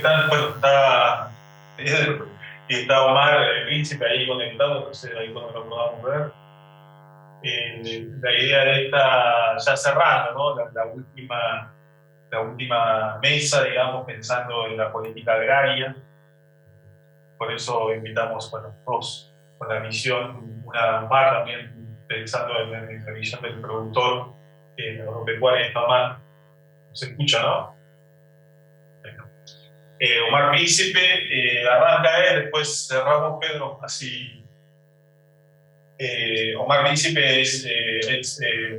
están, bueno, está Pedro y está Omar, el príncipe, ahí conectado, entonces ahí cuando lo podamos ver. La idea de esta, ya cerrando, ¿no? La última mesa, digamos, pensando en la política agraria. Por eso invitamos, bueno, dos, con la visión, una más también pensando en la visión del productor agropecuario en Omar. Se escucha, ¿no? Omar Príncipe, arranca él, después cerramos Pedro, así. Omar Príncipe es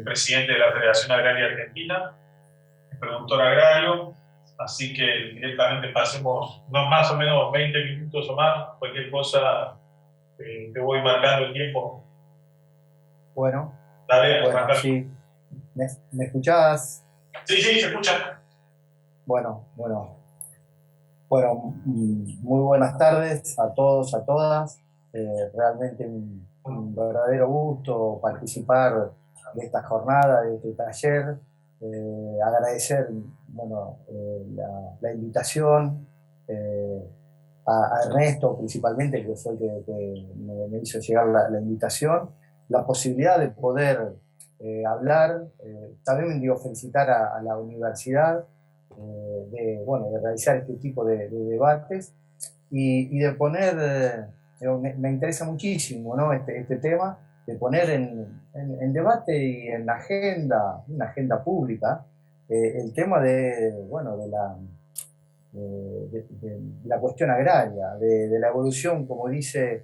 presidente de la Federación Agraria Argentina, productor agrario, así que directamente pasemos no más o menos 20 minutos o más, cualquier cosa te voy marcando el tiempo. Bueno, Dale, bueno, sí. ¿Me escuchás? Sí, sí, se escucha. Bueno, muy buenas tardes a todos, a todas. Realmente un verdadero gusto participar de esta jornada, de este taller. Agradecer, bueno, la invitación a Ernesto principalmente, que fue el que me hizo llegar la invitación, la posibilidad de poder hablar. También digo, felicitar a la universidad de realizar este tipo de debates y de poner, me interesa muchísimo, ¿no? este tema, de poner en debate y en la agenda, una agenda pública, el tema bueno, de la cuestión agraria, de la evolución, como dice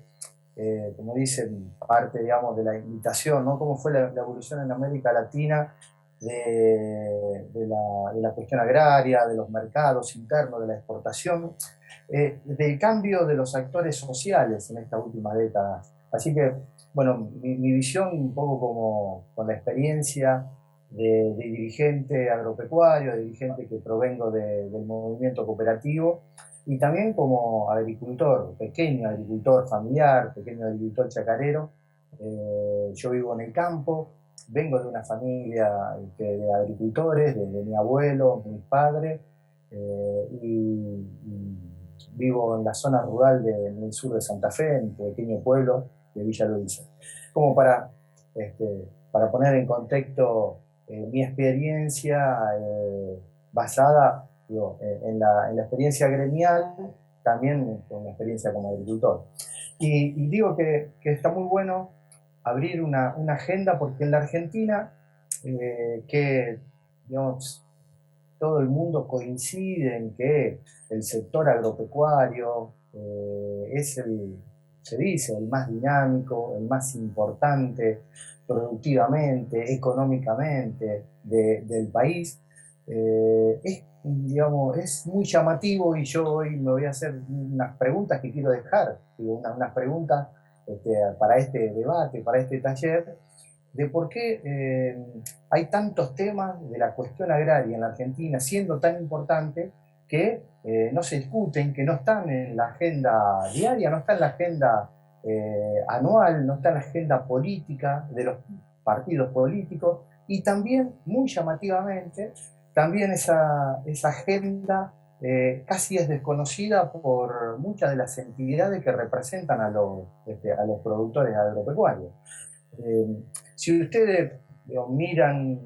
parte, digamos, de la invitación, ¿no? Cómo fue la evolución en América Latina de la cuestión agraria, de los mercados internos, de la exportación, del cambio de los actores sociales en esta última década. Así que, bueno, mi visión un poco como con la experiencia de dirigente agropecuario, de dirigente que provengo del movimiento cooperativo, y también como agricultor, pequeño agricultor familiar, pequeño agricultor chacarero. Yo vivo en el campo, vengo de una familia de agricultores, de mi abuelo, mi padre, y vivo en la zona rural del sur de Santa Fe, en un pequeño pueblo de Villa Luisa. Como para poner en contexto mi experiencia basada, digo, en la experiencia gremial, también con la experiencia como agricultor. Y digo que está muy bueno abrir una agenda, porque en la Argentina, que digamos, todo el mundo coincide en que el sector agropecuario se dice, el más dinámico, el más importante productivamente, económicamente del país. Digamos, es muy llamativo, y yo hoy me voy a hacer unas preguntas que quiero dejar, digo, unas preguntas para este debate, para este taller, de por qué hay tantos temas de la cuestión agraria en la Argentina, siendo tan importante, que no se discuten, que no están en la agenda diaria, no están en la agenda anual, no está en la agenda política de los partidos políticos, y también, muy llamativamente, también esa agenda casi es desconocida por muchas de las entidades que representan a los productores agropecuarios. Si ustedes miran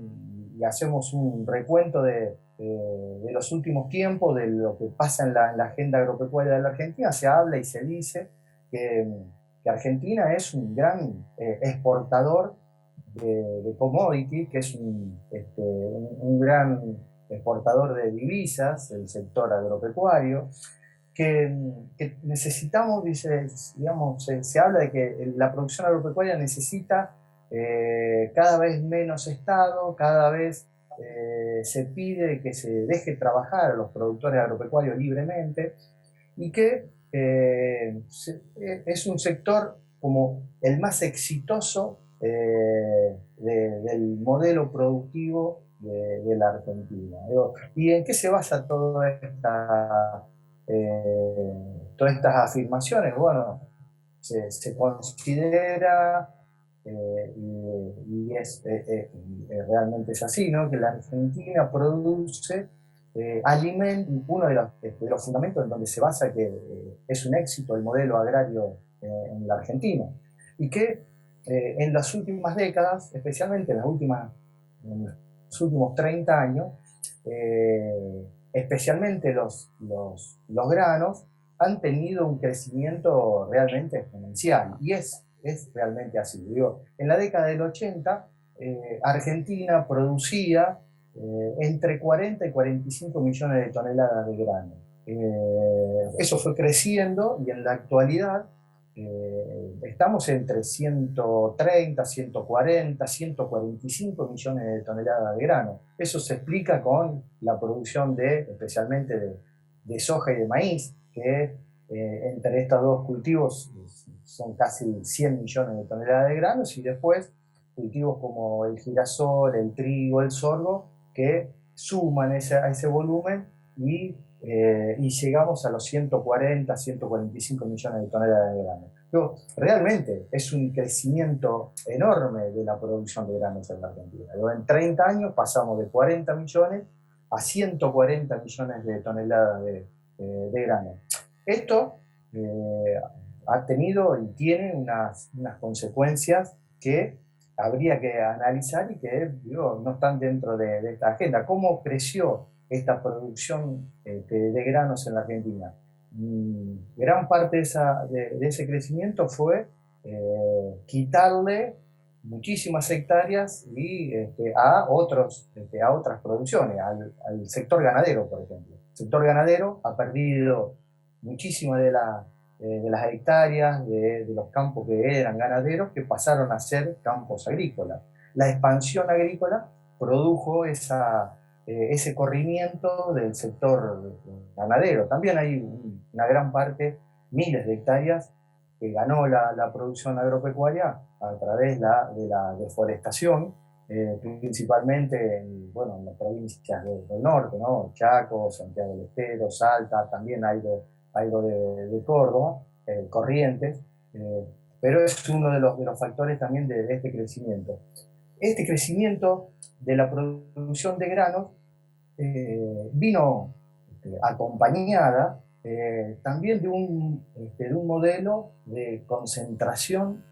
y hacemos un recuento de los últimos tiempos, de lo que pasa en la agenda agropecuaria de la Argentina, se habla y se dice que Argentina es un gran exportador de commodities, que es un gran exportador de divisas, el sector agropecuario, que necesitamos, digamos, se habla de que la producción agropecuaria necesita cada vez menos Estado, cada vez se pide que se deje trabajar a los productores agropecuarios libremente, y que es un sector como el más exitoso del modelo productivo de la Argentina. ¿Y en qué se basa todas estas afirmaciones? Bueno, se considera, y realmente es así, ¿no? Que la Argentina produce uno de los fundamentos en donde se basa que es un éxito el modelo agrario en la Argentina, y que en las últimas décadas, especialmente en los últimos 30 años, especialmente los granos, han tenido un crecimiento realmente exponencial, y es realmente así. Digo, en la década del 80, Argentina producía entre 40 y 45 millones de toneladas de grano. Eso fue creciendo y en la actualidad estamos entre 130, 140, 145 millones de toneladas de grano. Eso se explica con la producción especialmente de soja y de maíz, que entre estos dos cultivos son casi 100 millones de toneladas de granos, y después cultivos como el girasol, el trigo, el sorgo, que suman a ese volumen y llegamos a los 140, 145 millones de toneladas de grano. Pero realmente es un crecimiento enorme de la producción de granos en la Argentina. En 30 años pasamos de 40 millones a 140 millones de toneladas de grano. Esto ha tenido y tiene unas consecuencias que habría que analizar y que no están dentro de esta agenda. ¿Cómo creció esta producción de granos en la Argentina? Gran parte de ese crecimiento fue quitarle muchísimas hectáreas a otras producciones, al sector ganadero, por ejemplo. El sector ganadero ha perdido muchísimas de las hectáreas de los campos que eran ganaderos, que pasaron a ser campos agrícolas. La expansión agrícola produjo ese corrimiento del sector ganadero. También hay una gran parte, miles de hectáreas, que ganó la producción agropecuaria a través de la deforestación, principalmente en las provincias del norte, ¿no? Chaco, Santiago del Estero, Salta, también algo de Córdoba, Corrientes, pero es uno de los factores también de este crecimiento. Este crecimiento de la producción de granos vino acompañada también de un modelo de concentración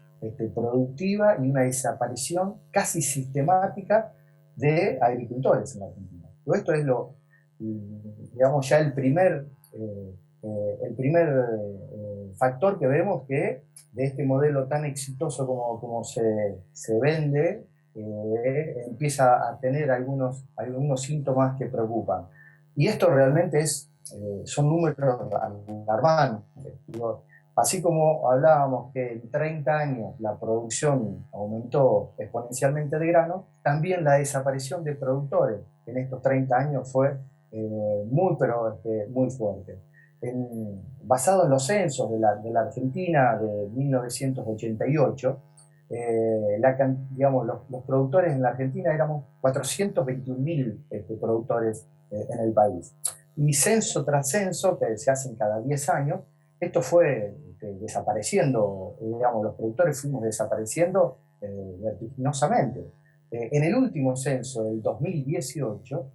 productiva y una desaparición casi sistemática de agricultores en la Argentina. Todo esto es digamos, ya el primer factor que vemos que de este modelo tan exitoso como se vende, empieza a tener algunos síntomas que preocupan. Y esto realmente son números alarmantes. Así como hablábamos que en 30 años la producción aumentó exponencialmente de grano, también la desaparición de productores en estos 30 años fue muy fuerte. Basado en los censos de la Argentina de 1988, los productores en la Argentina éramos 421.000 productores en el país. Y censo tras censo, que se hacen cada 10 años, esto fue desapareciendo, los productores fuimos desapareciendo vertiginosamente. En el último censo del 2018,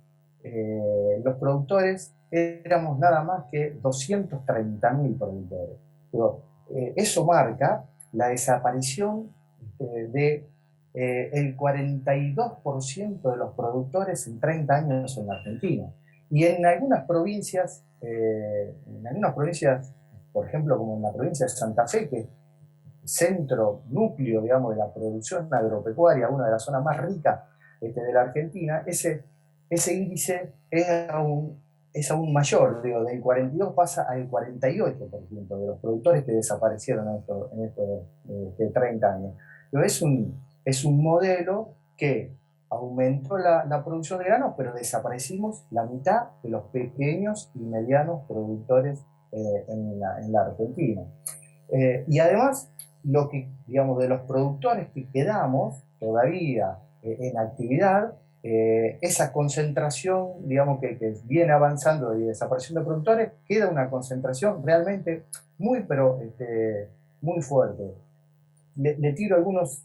los productores éramos nada más que 230.000 productores. Pero eso marca la desaparición el 42% de los productores en 30 años en la Argentina. Y en algunas provincias, por ejemplo, como en la provincia de Santa Fe, que es centro, núcleo, digamos, de la producción agropecuaria, una de las zonas más ricas de la Argentina, ese índice es aún mayor, del 42 pasa al 48% de los productores que desaparecieron en estos 30 años. Pero es un modelo que aumentó la producción de granos, pero desaparecimos la mitad de los pequeños y medianos productores en la Argentina. Y además, de los productores que quedamos todavía en actividad, esa concentración, que viene avanzando y desaparición de productores, queda una concentración realmente muy fuerte. Le tiro algunos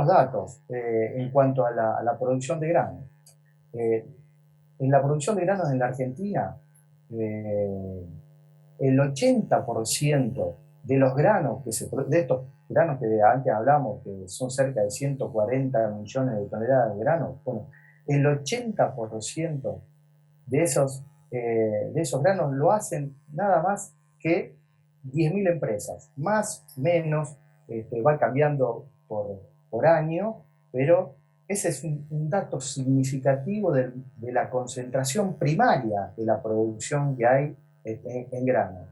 datos en cuanto a la producción de grano. en la producción de granos en la Argentina, eh, el 80% de los granos de estos granos que antes hablamos, que son cerca de 140 millones de toneladas de granos, bueno, el 80% de esos granos lo hacen nada más que 10.000 empresas, más, menos, va cambiando por año, pero ese es un dato significativo de la concentración primaria de la producción que hay en grano.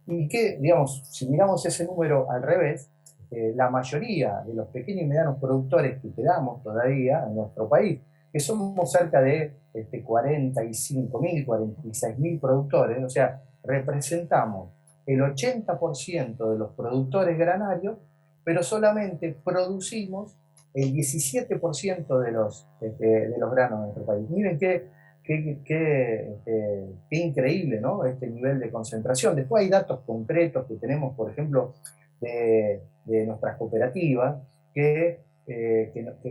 Y que, digamos, si miramos ese número al revés, la mayoría de los pequeños y medianos productores que quedamos todavía en nuestro país, que somos cerca de 45.000, 46.000 productores, o sea, representamos el 80% de los productores granarios, pero solamente producimos el 17% de los granos de nuestro país. Miren qué increíble, ¿no? Este nivel de concentración. Después hay datos concretos que tenemos, por ejemplo, de nuestras cooperativas que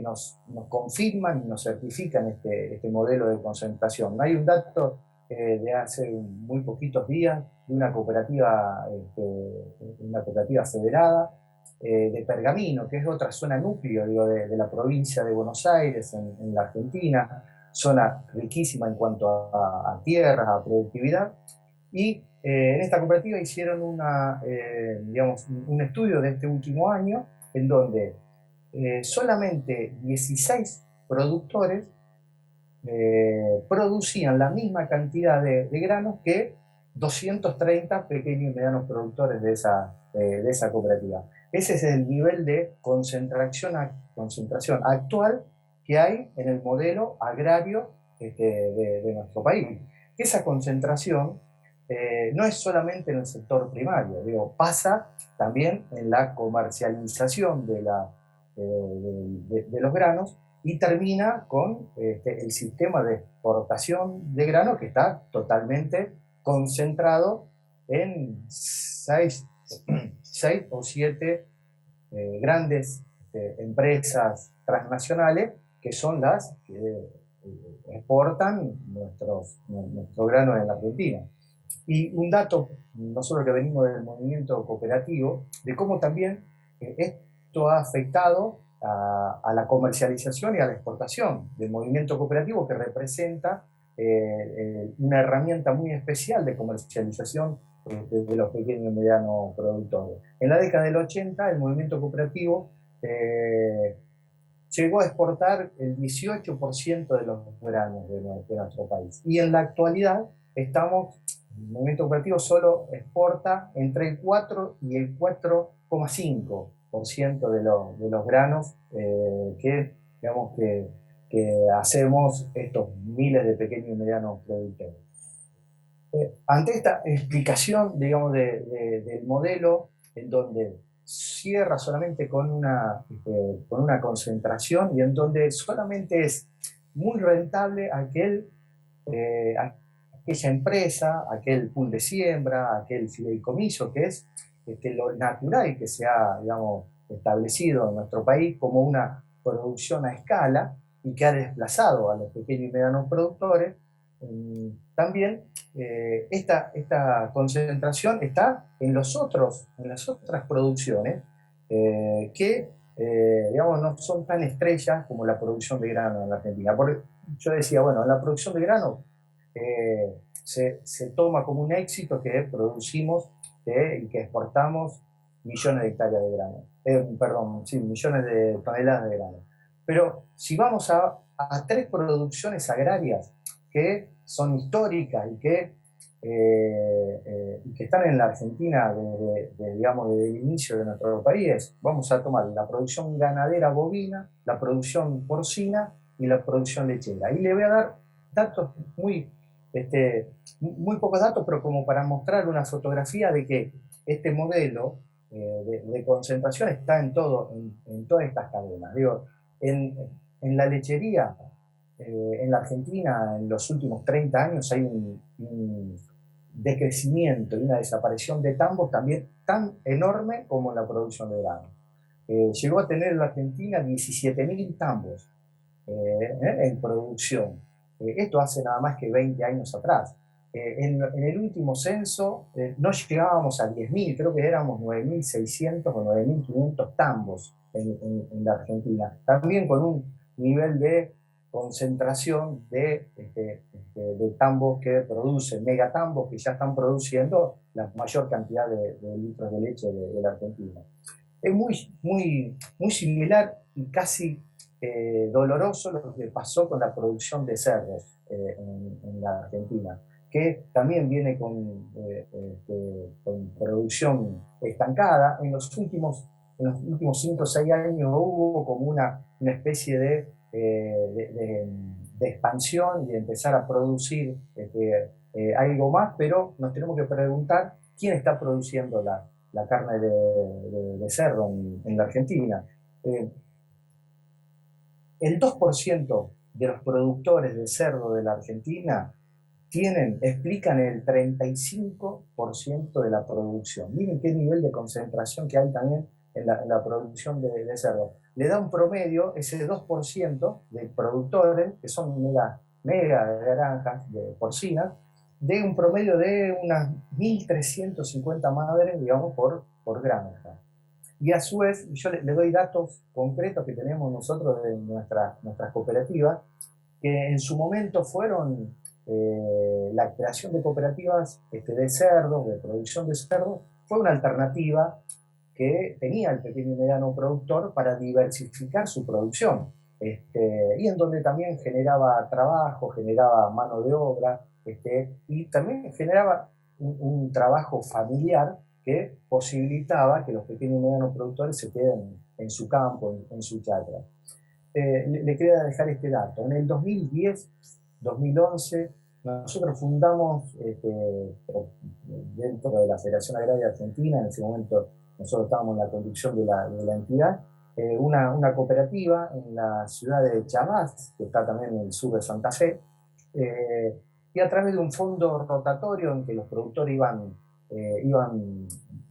nos confirman y nos certifican este modelo de concentración. Hay un dato de hace muy poquitos días de una cooperativa federada de Pergamino, que es otra zona núcleo, digo, de la provincia de Buenos Aires, en la Argentina, zona riquísima en cuanto a tierras, a productividad, y en esta cooperativa hicieron digamos, un estudio de este último año en donde solamente 16 productores producían la misma cantidad de granos que 230 pequeños y medianos productores de esa cooperativa. Ese es el nivel de concentración actual que hay en el modelo agrario de nuestro país. Esa concentración no es solamente en el sector primario, digo, pasa también en la comercialización de los granos y termina con el sistema de exportación de grano que está totalmente concentrado en seis o siete grandes empresas transnacionales que son las que exportan nuestro grano en la Argentina. Y un dato, nosotros que venimos del movimiento cooperativo, de cómo también esto ha afectado a la comercialización y a la exportación del movimiento cooperativo, que representa una herramienta muy especial de comercialización de los pequeños y medianos productores. En la década del 80, el movimiento cooperativo llegó a exportar el 18% de los granos de nuestro país. Y en la actualidad el movimiento cooperativo solo exporta entre el 4 y el 4,5% de los granos digamos, que hacemos estos miles de pequeños y medianos productores. Ante esta explicación, digamos, del modelo, en donde cierra solamente con una concentración y en donde solamente es muy rentable aquella empresa, aquel pool de siembra, aquel fideicomiso, que es lo natural que se ha, digamos, establecido en nuestro país como una producción a escala y que ha desplazado a los pequeños y medianos productores. También esta concentración está en las otras producciones que digamos, no son tan estrellas como la producción de grano en la Argentina. Porque yo decía, bueno, en la producción de grano se toma como un éxito que producimos y que exportamos millones de hectáreas de grano. Perdón, sí, millones de toneladas de grano. Pero si vamos a tres producciones agrarias que son históricas y que están en la Argentina digamos, desde el inicio de nuestro país, vamos a tomar la producción ganadera bovina, la producción porcina y la producción lechera. Y le voy a dar datos muy pocos datos, pero como para mostrar una fotografía de que este modelo de concentración está en todas estas cadenas. Digo, en la lechería, en la Argentina, en los últimos 30 años hay un decrecimiento y una desaparición de tambos también tan enorme como en la producción de grano. Llegó a tener en la Argentina 17.000 tambos en producción. Esto hace nada más que 20 años atrás. En el último censo no llegábamos a 10.000, creo que éramos 9.600 o 9.500 tambos en la Argentina. También con un nivel de concentración de tambos que producen, megatambos que ya están produciendo la mayor cantidad de litros de leche de la Argentina. Es muy similar y casi doloroso lo que pasó con la producción de cerdos en la Argentina, que también viene con producción estancada. En los últimos 5 o 6 años hubo como una especie de expansión y de empezar a producir algo más, pero nos tenemos que preguntar quién está produciendo la carne de cerdo en la Argentina. Eh, el 2% de los productores de cerdo de la Argentina explican el 35% de la producción. Miren qué nivel de concentración que hay también en la producción de cerdo. Le da un promedio, ese 2% de productores, que son mega granjas de porcinas, de un promedio de unas 1.350 madres, digamos, por granja. Y a su vez, yo le doy datos concretos que tenemos nosotros de nuestras cooperativas, que en su momento fueron la creación de cooperativas de cerdos, de producción de cerdos, fue una alternativa que tenía el pequeño y mediano productor para diversificar su producción, y en donde también generaba trabajo, generaba mano de obra, y también generaba un trabajo familiar que posibilitaba que los pequeños y medianos productores se queden en su campo, en su chacra. Le quería dejar este dato. En el 2010, 2011, nosotros fundamos, dentro de la Federación Agraria Argentina, en ese momento nosotros estábamos en la conducción de la entidad, una cooperativa en la ciudad de Chamás, que está también en el sur de Santa Fe, y a través de un fondo rotatorio en que los productores iban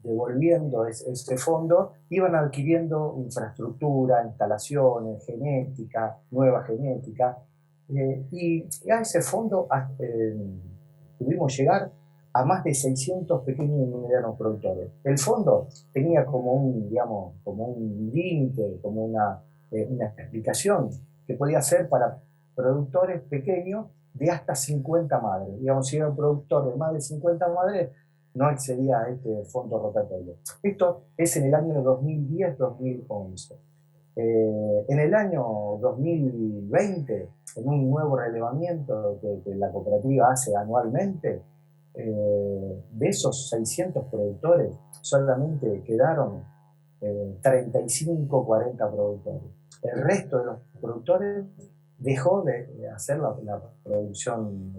devolviendo ese fondo, iban adquiriendo infraestructura, instalaciones, genética, nueva genética, y a ese fondo pudimos llegar a más de 600 pequeños y medianos productores. El fondo tenía digamos, como un límite, como una explicación que podía ser para productores pequeños de hasta 50 madres. Digamos, si era un productor de más de 50 madres, no accedía a este fondo rotatorio. Esto es en el año 2010-2011. En el año 2020, en un nuevo relevamiento que la cooperativa hace anualmente, de esos 600 productores, solamente quedaron 35 o 40 productores. El resto de los productores dejó de hacer la producción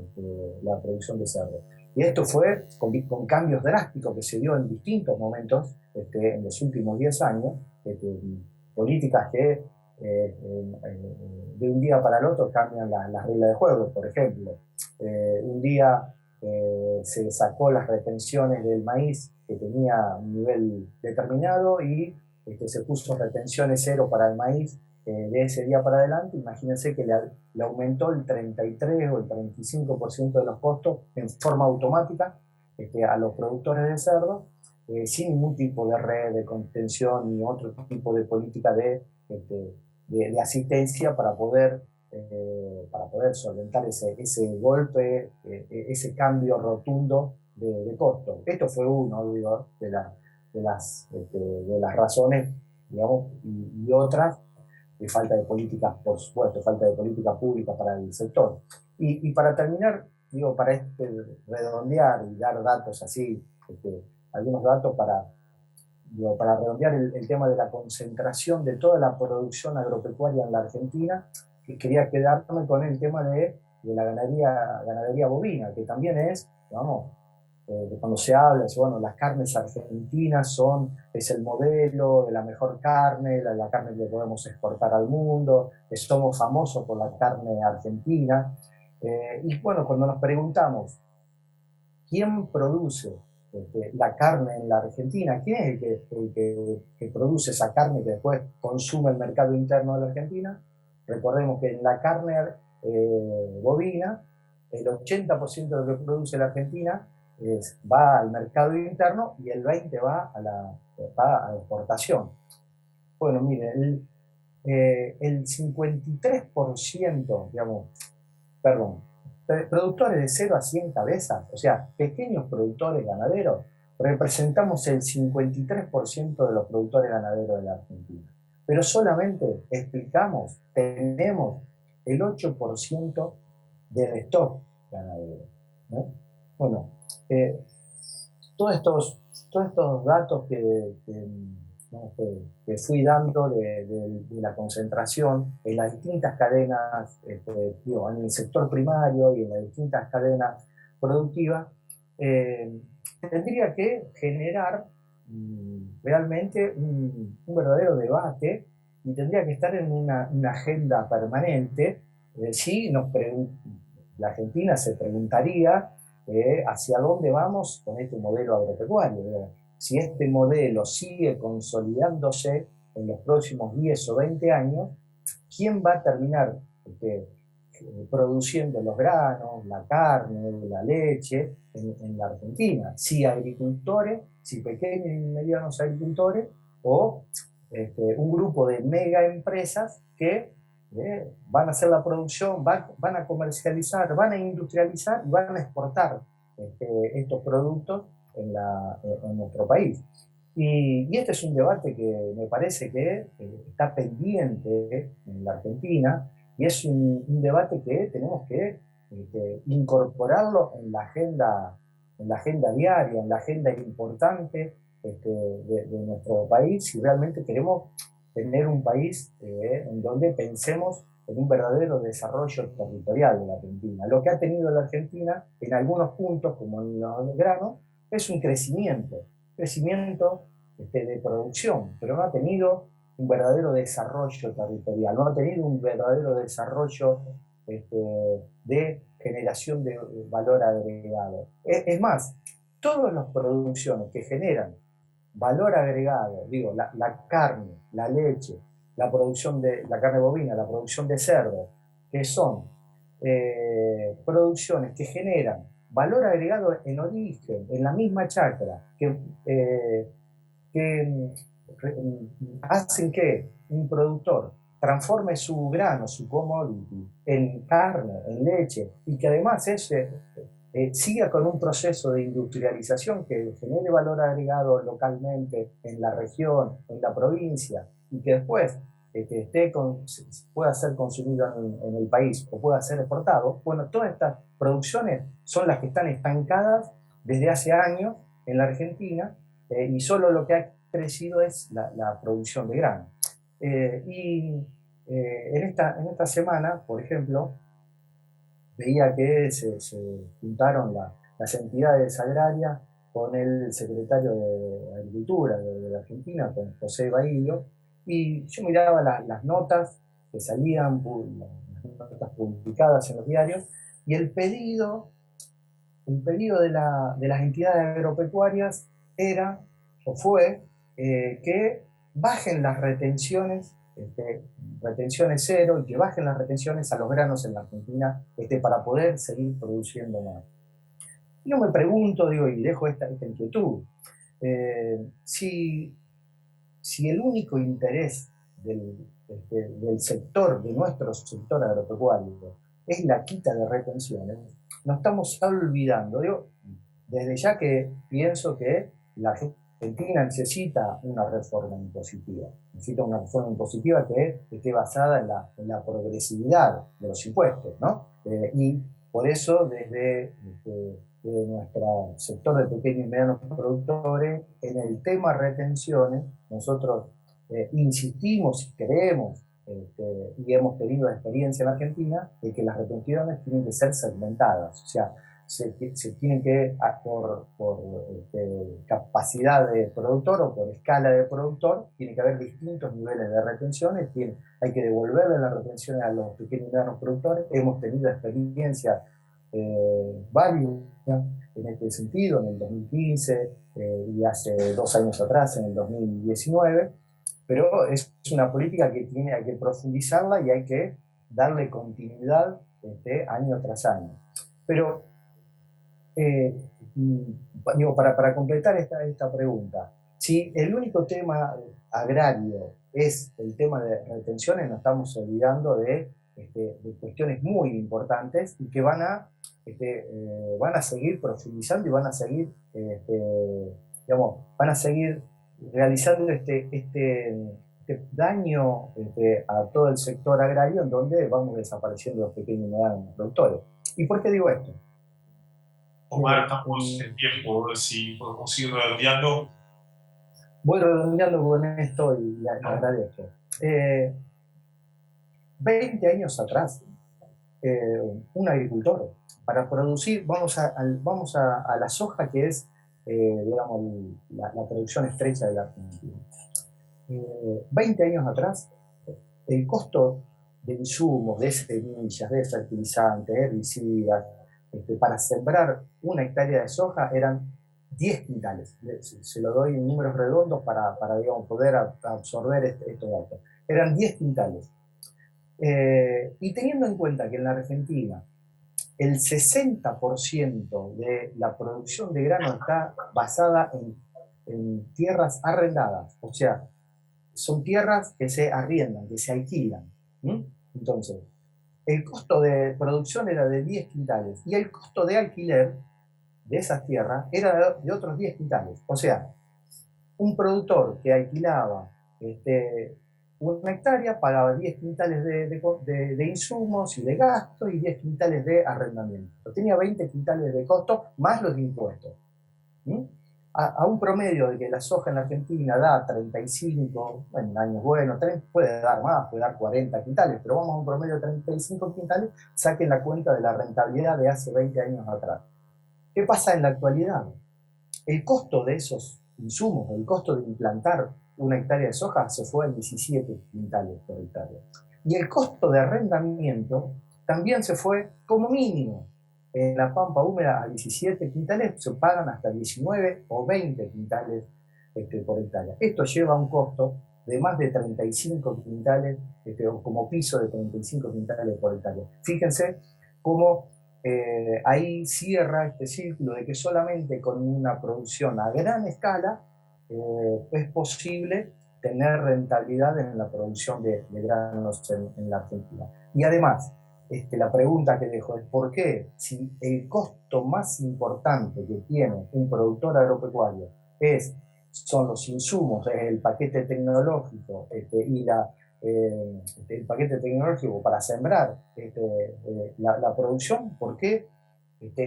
de cerdo. Y esto fue con cambios drásticos que se dio en distintos momentos en los últimos 10 años, políticas que de un día para el otro cambian las reglas de juego. Por ejemplo, un día se sacó las retenciones del maíz que tenía un nivel determinado y se puso retenciones cero para el maíz de ese día para adelante. Imagínense que le aumentó el 33 o el 35% de los costos en forma automática a los productores de cerdo, sin ningún tipo de red de contención ni otro tipo de política de asistencia para poder solventar ese golpe, ese cambio rotundo de costo. Esto fue uno, digo, de las razones, digamos, y otras de falta de políticas, por supuesto, falta de política pública para el sector. Y para terminar, digo, para redondear y dar datos así, algunos datos para redondear el tema de la concentración de toda la producción agropecuaria en la Argentina, que quería quedarme con el tema de la ganadería bovina, que también es, digamos, cuando se habla, bueno, las carnes argentinas es el modelo de la mejor carne, la carne que podemos exportar al mundo, somos famosos por la carne argentina. Y bueno, cuando nos preguntamos, ¿quién produce la carne en la Argentina? ¿Quién es el que produce esa carne que después consume el mercado interno de la Argentina? Recordemos que en la carne bovina, el 80% de lo que produce la Argentina va al mercado interno y el 20% va a exportación. Bueno, miren, el 53%, digamos, perdón, productores de 0 a 100 cabezas, o sea, pequeños productores ganaderos, representamos el 53% de los productores ganaderos de la Argentina. Pero solamente tenemos el 8% del stock ganadero, ¿no? Bueno, todos estos datos que fui dando de la concentración en las distintas cadenas, en el sector primario y en las distintas cadenas productivas, tendría que generar realmente un verdadero debate y tendría que estar en una agenda permanente. Si la Argentina se preguntaría hacia dónde vamos con este modelo agropecuario, ¿verdad? Si este modelo sigue consolidándose en los próximos 10 o 20 años, ¿quién va a terminar produciendo los granos, la carne, la leche en la Argentina? Si agricultores, si pequeños y medianos agricultores, o un grupo de mega empresas que van a hacer la producción, van a comercializar, van a industrializar y van a exportar estos productos en nuestro país. Y este es un debate que me parece que está pendiente en la Argentina y es un debate que tenemos que incorporarlo en la agenda diaria, en la agenda importante de nuestro país, si realmente queremos tener un país en donde pensemos en un verdadero desarrollo territorial de la Argentina. Lo que ha tenido la Argentina en algunos puntos, como en los granos, es un crecimiento de producción, pero no ha tenido un verdadero desarrollo territorial, no ha tenido un verdadero desarrollo de generación de valor agregado. Es más, todas las producciones que generan valor agregado, digo, la carne, la leche, la producción de la carne bovina, la producción de cerdo, que son producciones que generan valor agregado en origen, en la misma chacra, que hacen que un productor transforme su grano, su commodity, en carne, en leche, y que además siga con un proceso de industrialización que genere valor agregado localmente en la región, en la provincia, y que después pueda ser consumido en el país o pueda ser exportado. Bueno, todas estas producciones son las que están estancadas desde hace años en la Argentina, y solo lo que ha crecido es la producción de grano. En esta semana, por ejemplo, veía que se juntaron las entidades agrarias con el secretario de Agricultura de la Argentina, con José Bailio, y yo miraba las notas que salían, las notas publicadas en los diarios, y el pedido de las entidades agropecuarias era, o fue, que bajen las retenciones, retenciones cero, y que bajen las retenciones a los granos en la Argentina para poder seguir produciendo más. Yo me pregunto, digo, y dejo esta inquietud, si el único interés del sector, de nuestro sector agropecuario, es la quita de retenciones, nos estamos olvidando. Digo, desde ya que pienso que la Argentina necesita una reforma impositiva, que esté basada en la progresividad de los impuestos, ¿no? Y por eso desde nuestro sector de pequeños y medianos productores, en el tema retenciones, nosotros insistimos y creemos, y hemos tenido experiencia en Argentina, de que las retenciones tienen que ser segmentadas, o sea, se tienen que, por capacidad de productor o por escala de productor, tiene que haber distintos niveles de retenciones, hay que devolverle las retenciones a los pequeños y medianos productores. Hemos tenido experiencia varios en este sentido, en el 2015 y hace 2 años atrás, en el 2019, pero es una política que hay que profundizarla y hay que darle continuidad año tras año. Pero, eh, digo, para completar esta pregunta, si el único tema agrario es el tema de retenciones, nos estamos olvidando de cuestiones muy importantes y que van a seguir profundizando y van a seguir, digamos, van a seguir realizando este daño a todo el sector agrario, en donde vamos desapareciendo los pequeños y medianos productores. ¿Y por qué digo esto? Omar, estamos en tiempo, si podemos ir redondeando. Voy redondeando con esto y le agradezco. 20 años atrás, un agricultor, para producir, vamos a la soja, que es, digamos, la producción estrecha de la Argentina. 20 años atrás, el costo de insumos, de semillas, de fertilizantes, herbicidas, para sembrar una hectárea de soja eran 10 quintales. Se lo doy en números redondos para digamos, poder absorber estos datos. Eran 10 quintales. Y teniendo en cuenta que en la Argentina el 60% de la producción de grano está basada en tierras arrendadas, o sea, son tierras que se arriendan, que se alquilan. Entonces, el costo de producción era de 10 quintales y el costo de alquiler de esas tierras era de otros 10 quintales. O sea, un productor que alquilaba una hectárea pagaba 10 quintales de insumos y de gastos y 10 quintales de arrendamiento. Tenía 20 quintales de costo más los impuestos. A un promedio de que la soja en la Argentina da 35, en años buenos, puede dar más, puede dar 40 quintales, pero vamos a un promedio de 35 quintales, saquen la cuenta de la rentabilidad de hace 20 años atrás. ¿Qué pasa en la actualidad? El costo de esos insumos, el costo de implantar una hectárea de soja se fue a 17 quintales por hectárea. Y el costo de arrendamiento también se fue como mínimo. En la pampa húmeda a 17 quintales se pagan hasta 19 o 20 quintales por hectárea. Esto lleva a un costo de más de 35 quintales, como piso de 35 quintales por hectárea. Fíjense cómo ahí cierra este círculo de que solamente con una producción a gran escala es posible tener rentabilidad en la producción de granos en la Argentina. Y además, la pregunta que dejo es ¿por qué, si el costo más importante que tiene un productor agropecuario son los insumos, el paquete tecnológico y el paquete tecnológico para sembrar la producción, ¿por qué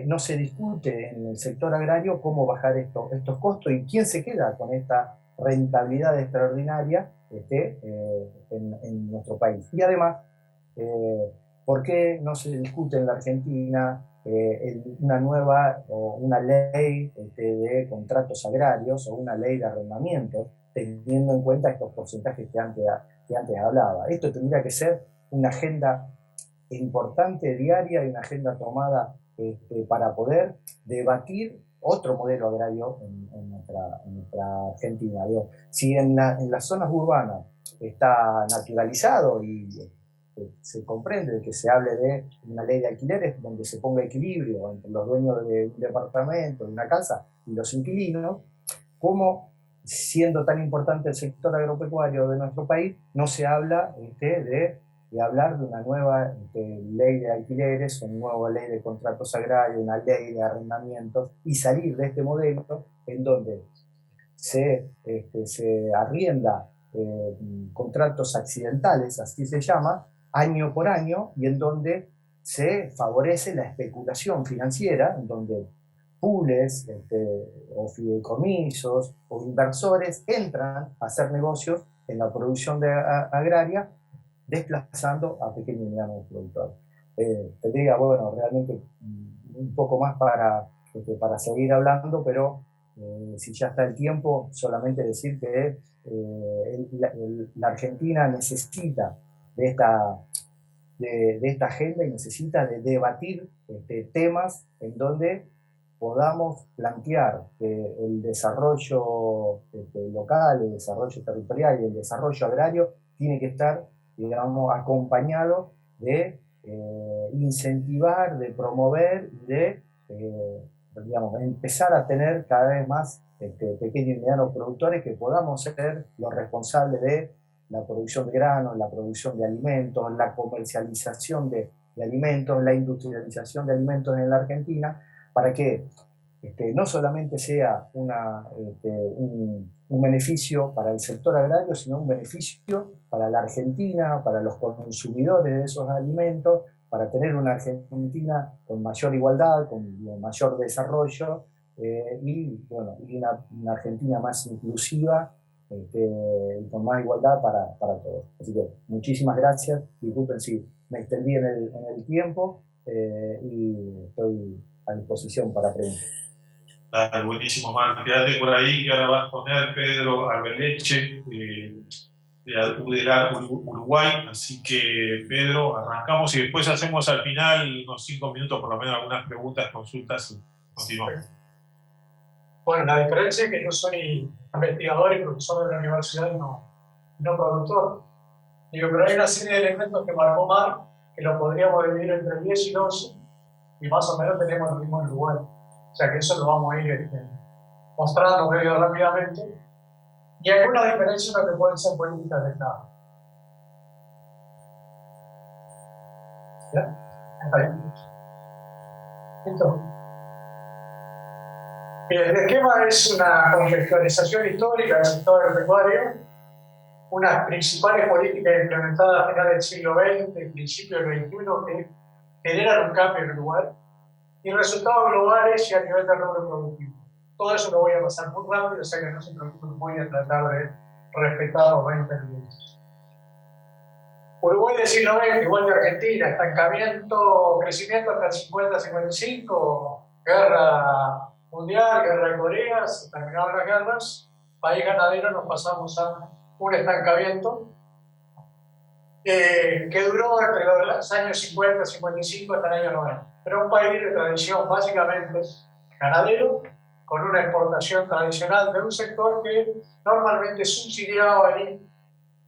no se discute en el sector agrario cómo bajar estos costos y quién se queda con esta rentabilidad extraordinaria en nuestro país? Y además, ¿por qué no se discute en la Argentina una nueva o una ley de contratos agrarios o una ley de arrendamientos, teniendo en cuenta estos porcentajes que antes hablaba? Esto tendría que ser una agenda importante diaria y una agenda tomada para poder debatir otro modelo agrario en nuestra Argentina. Digo, si en las zonas urbanas está naturalizado y se comprende que se hable de una ley de alquileres donde se ponga equilibrio entre los dueños de un departamento, de una casa, y los inquilinos, ¿cómo, siendo tan importante el sector agropecuario de nuestro país, no se habla de hablar de una nueva ley de alquileres, una nueva ley de contratos agrarios, una ley de arrendamientos, y salir de este modelo en donde se arrienda contratos accidentales, así se llama, año por año, y en donde se favorece la especulación financiera, en donde pools o fideicomisos o inversores entran a hacer negocios en la producción agraria, desplazando a pequeños y medianos productores. Tendría, bueno, realmente un poco más para seguir hablando, pero si ya está el tiempo, solamente decir que la Argentina necesita de esta agenda y necesita de debatir temas en donde podamos plantear que el desarrollo local, el desarrollo territorial y el desarrollo agrario tiene que estar, digamos, acompañado de incentivar, de promover y de, digamos, empezar a tener cada vez más pequeños y medianos productores que podamos ser los responsables de la producción de granos, la producción de alimentos, la comercialización de alimentos, la industrialización de alimentos en la Argentina, para que no solamente sea un beneficio para el sector agrario, sino un beneficio para la Argentina, para los consumidores de esos alimentos, para tener una Argentina con mayor igualdad, con mayor desarrollo y, bueno, y una Argentina más inclusiva y con más igualdad para todos. Así que muchísimas gracias, disculpen si me extendí en el tiempo y estoy a disposición para preguntas. Dale, buenísimo, Marco. Quédate por ahí que ahora va a poner Pedro Arbeleche de UDELAR Uruguay. Así que, Pedro, arrancamos y después hacemos al final unos 5 minutos, por lo menos, algunas preguntas, consultas y continuamos. Bueno, la diferencia es que yo soy investigador y profesor de la universidad y no productor. Digo, pero hay una serie de elementos que marcó Mar que lo podríamos dividir entre 10 y 12 y más o menos tenemos lo mismo en Uruguay. O sea que eso lo vamos a ir mostrando medio rápidamente. Y algunas diferencias que pueden ser políticas de Estado. ¿Ya? ¿Está bien? Entonces, el esquema es una contextualización histórica del sector agropecuario, unas principales políticas implementadas a finales del siglo XX y principios del XXI que generan un cambio en Uruguay y resultados globales y a nivel de rubro productivo. Todo eso lo voy a pasar muy rápido, o sea que no se preocupen, voy a tratar de respetar los 20 minutos. Uruguay del siglo XX, igual que Argentina, estancamiento, crecimiento hasta el 50-55, guerra mundial, guerra de Corea, se terminaron las guerras, país ganadero, nos pasamos a un estancamiento que duró entre los años 50, 55 hasta el año 90. Pero un país de tradición básicamente ganadero, con una exportación tradicional de un sector que normalmente subsidiaba y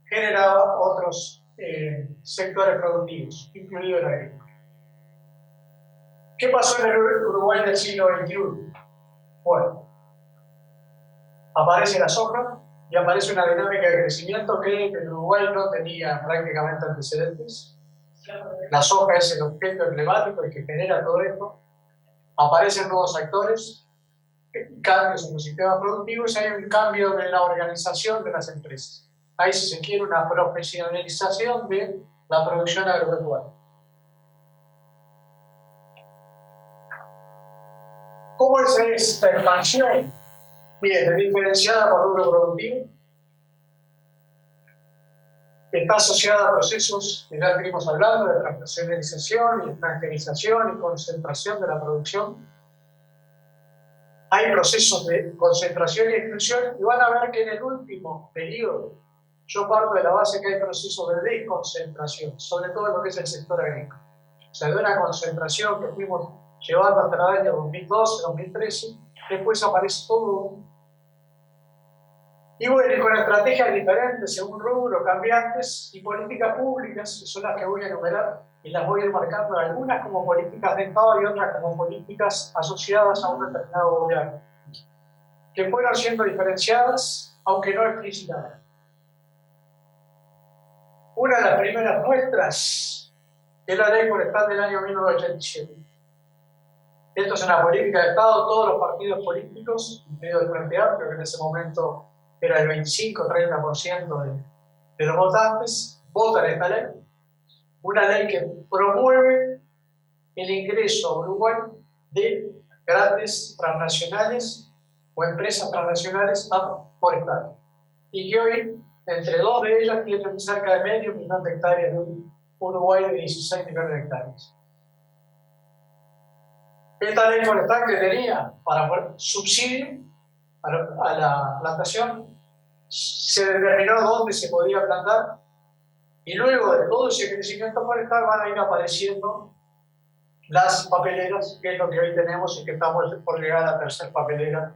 generaba otros sectores productivos, incluido el agrícola. ¿Qué pasó en el Uruguay del siglo XXI? Bueno, aparece la soja y aparece una dinámica de crecimiento que el Uruguay no tenía prácticamente antecedentes. La soja es el objeto emblemático, el que genera todo esto. Aparecen nuevos actores, cambios en los sistemas productivos y hay un cambio de la organización de las empresas. Hay, si se quiere, una profesionalización de la producción agropecuaria. ¿Cómo es esta expansión? Bien, diferenciada por rubro productivo. Está asociada a procesos que ya estuvimos hablando de transnacionalización y extranjerización y concentración de la producción. Hay procesos de concentración y exclusión y van a ver que en el último periodo yo parto de la base que hay procesos de desconcentración, sobre todo en lo que es el sector agrícola. O sea, de una concentración que fuimos llevando hasta el año 2012, 2013, después aparece todo. Y bueno, con estrategias diferentes, según rubro, cambiantes, y políticas públicas, que son las que voy a enumerar, y las voy a ir marcando algunas como políticas de Estado y otras como políticas asociadas a un determinado gobierno, que fueron siendo diferenciadas, aunque no explícitamente. Una de las primeras muestras es la Ley Forestal del año 1987. Esto es una política de Estado, todos los partidos políticos, medio del Frente Amplio, que en ese momento era el 25-30% de los votantes, votan esta ley. Una ley que promueve el ingreso a Uruguay de grandes transnacionales o empresas transnacionales a forestal. Y que hoy, entre dos de ellas, tienen cerca de medio millón de hectáreas de un Uruguay de 16 millones de hectáreas. Esta ley forestal que tenía para subsidio a la plantación, se determinó dónde se podía plantar y luego de todo ese crecimiento forestal van a ir apareciendo las papeleras, que es lo que hoy tenemos y que estamos por llegar a la tercera papelera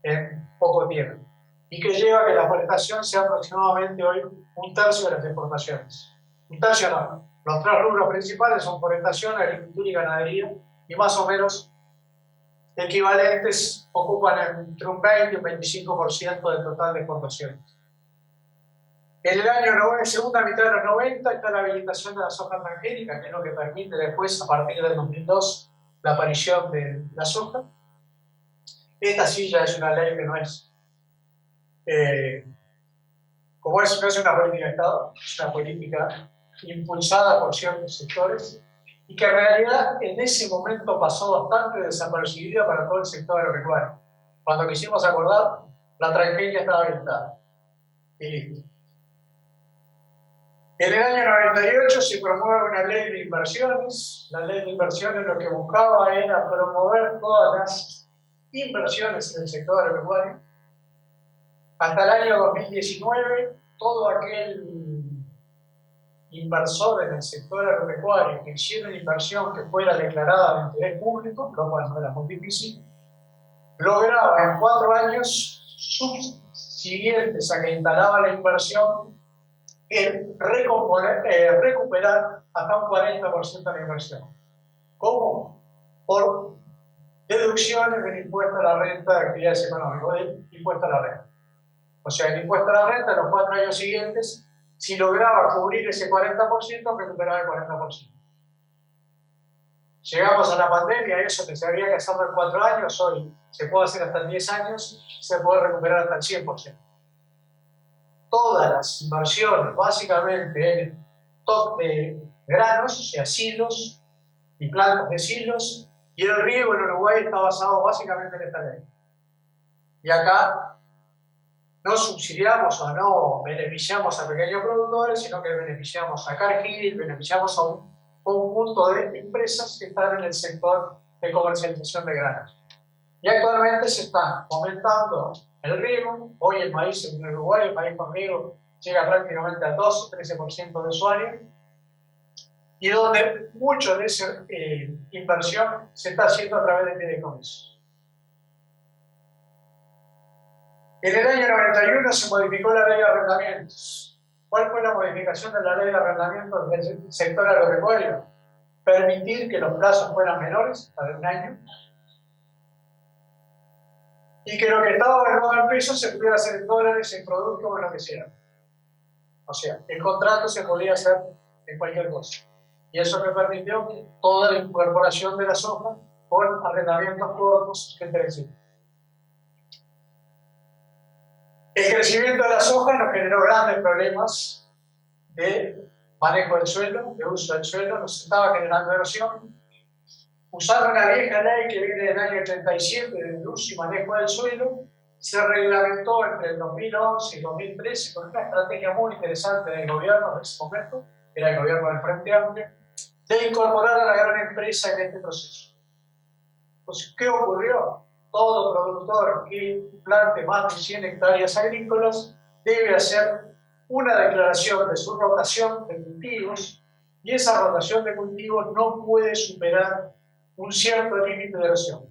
en poco tiempo, y que lleva a que la forestación sea aproximadamente hoy un tercio de las exportaciones. Un tercio no. Los tres rubros principales son forestación, agricultura y ganadería, y más o menos equivalentes ocupan entre un 20 y un 25% del total de exportaciones. En el año segunda mitad de los 90 está la habilitación de la soja transgénica, que es lo que permite después, a partir del 2002, la aparición de la soja. Esta sí ya es una ley que no es, como es, no es una política de Estado, es una política impulsada por ciertos sectores y que en realidad en ese momento pasó bastante desapercibida para todo el sector agropecuario. Cuando quisimos acordar, la transgénica estaba habilitada. Y listo. En el año 98 se promueve una ley de inversiones. La ley de inversiones lo que buscaba era promover todas las inversiones en el sector agropecuario. Hasta el año 2019, todo aquel inversor en el sector agropecuario que hiciera una inversión que fuera declarada de interés público, lo cual no era muy difícil, lograba en 4 años subsiguientes a que instalaba la inversión recuperar hasta un 40% de la inversión. ¿Cómo? Por deducciones del impuesto a la renta de actividades económicas, del impuesto a la renta. O sea, el impuesto a la renta en los 4 años siguientes, si lograba cubrir ese 40%, recuperaba el 40%. Llegamos a la pandemia, eso que se había que hacerlo en 4 años, hoy se puede hacer hasta en 10 años, se puede recuperar hasta el 100%. Todas las inversiones, básicamente en stock de granos, o sea, silos y plantas de silos, y el riego en Uruguay está basado básicamente en esta ley. Y acá no subsidiamos o no beneficiamos a pequeños productores, sino que beneficiamos a Cargill, beneficiamos a un conjunto de empresas que están en el sector de comercialización de granos. Y actualmente se está fomentando el riego. Hoy el maíz en Uruguay, el maíz con riego, llega prácticamente al 12 o 13% de su área, y donde mucho de esa inversión se está haciendo a través de fideicomisos. En el año 91 se modificó la ley de arrendamientos. ¿Cuál fue la modificación de la ley de arrendamientos del sector agropecuario? Permitir que los plazos fueran menores, hasta de 1 año, y que lo que estaba valuado en pesos se pudiera hacer en dólares, en productos o en lo que sea. O sea, el contrato se podía hacer en cualquier cosa. Y eso me permitió toda la incorporación de la soja con arrendamientos cortos entre sí. El crecimiento de la soja nos generó grandes problemas de manejo del suelo, de uso del suelo, nos estaba generando erosión. Usando una vieja ley que viene del año 37 del uso y manejo del suelo, se reglamentó entre el 2011 y 2013 con una estrategia muy interesante del gobierno de ese momento, que era el gobierno del Frente Amplio, de incorporar a la gran empresa en este proceso. Entonces, ¿qué ocurrió? Todo productor que plante más de 100 hectáreas agrícolas debe hacer una declaración de su rotación de cultivos, y esa rotación de cultivos no puede superar un cierto límite de erosión,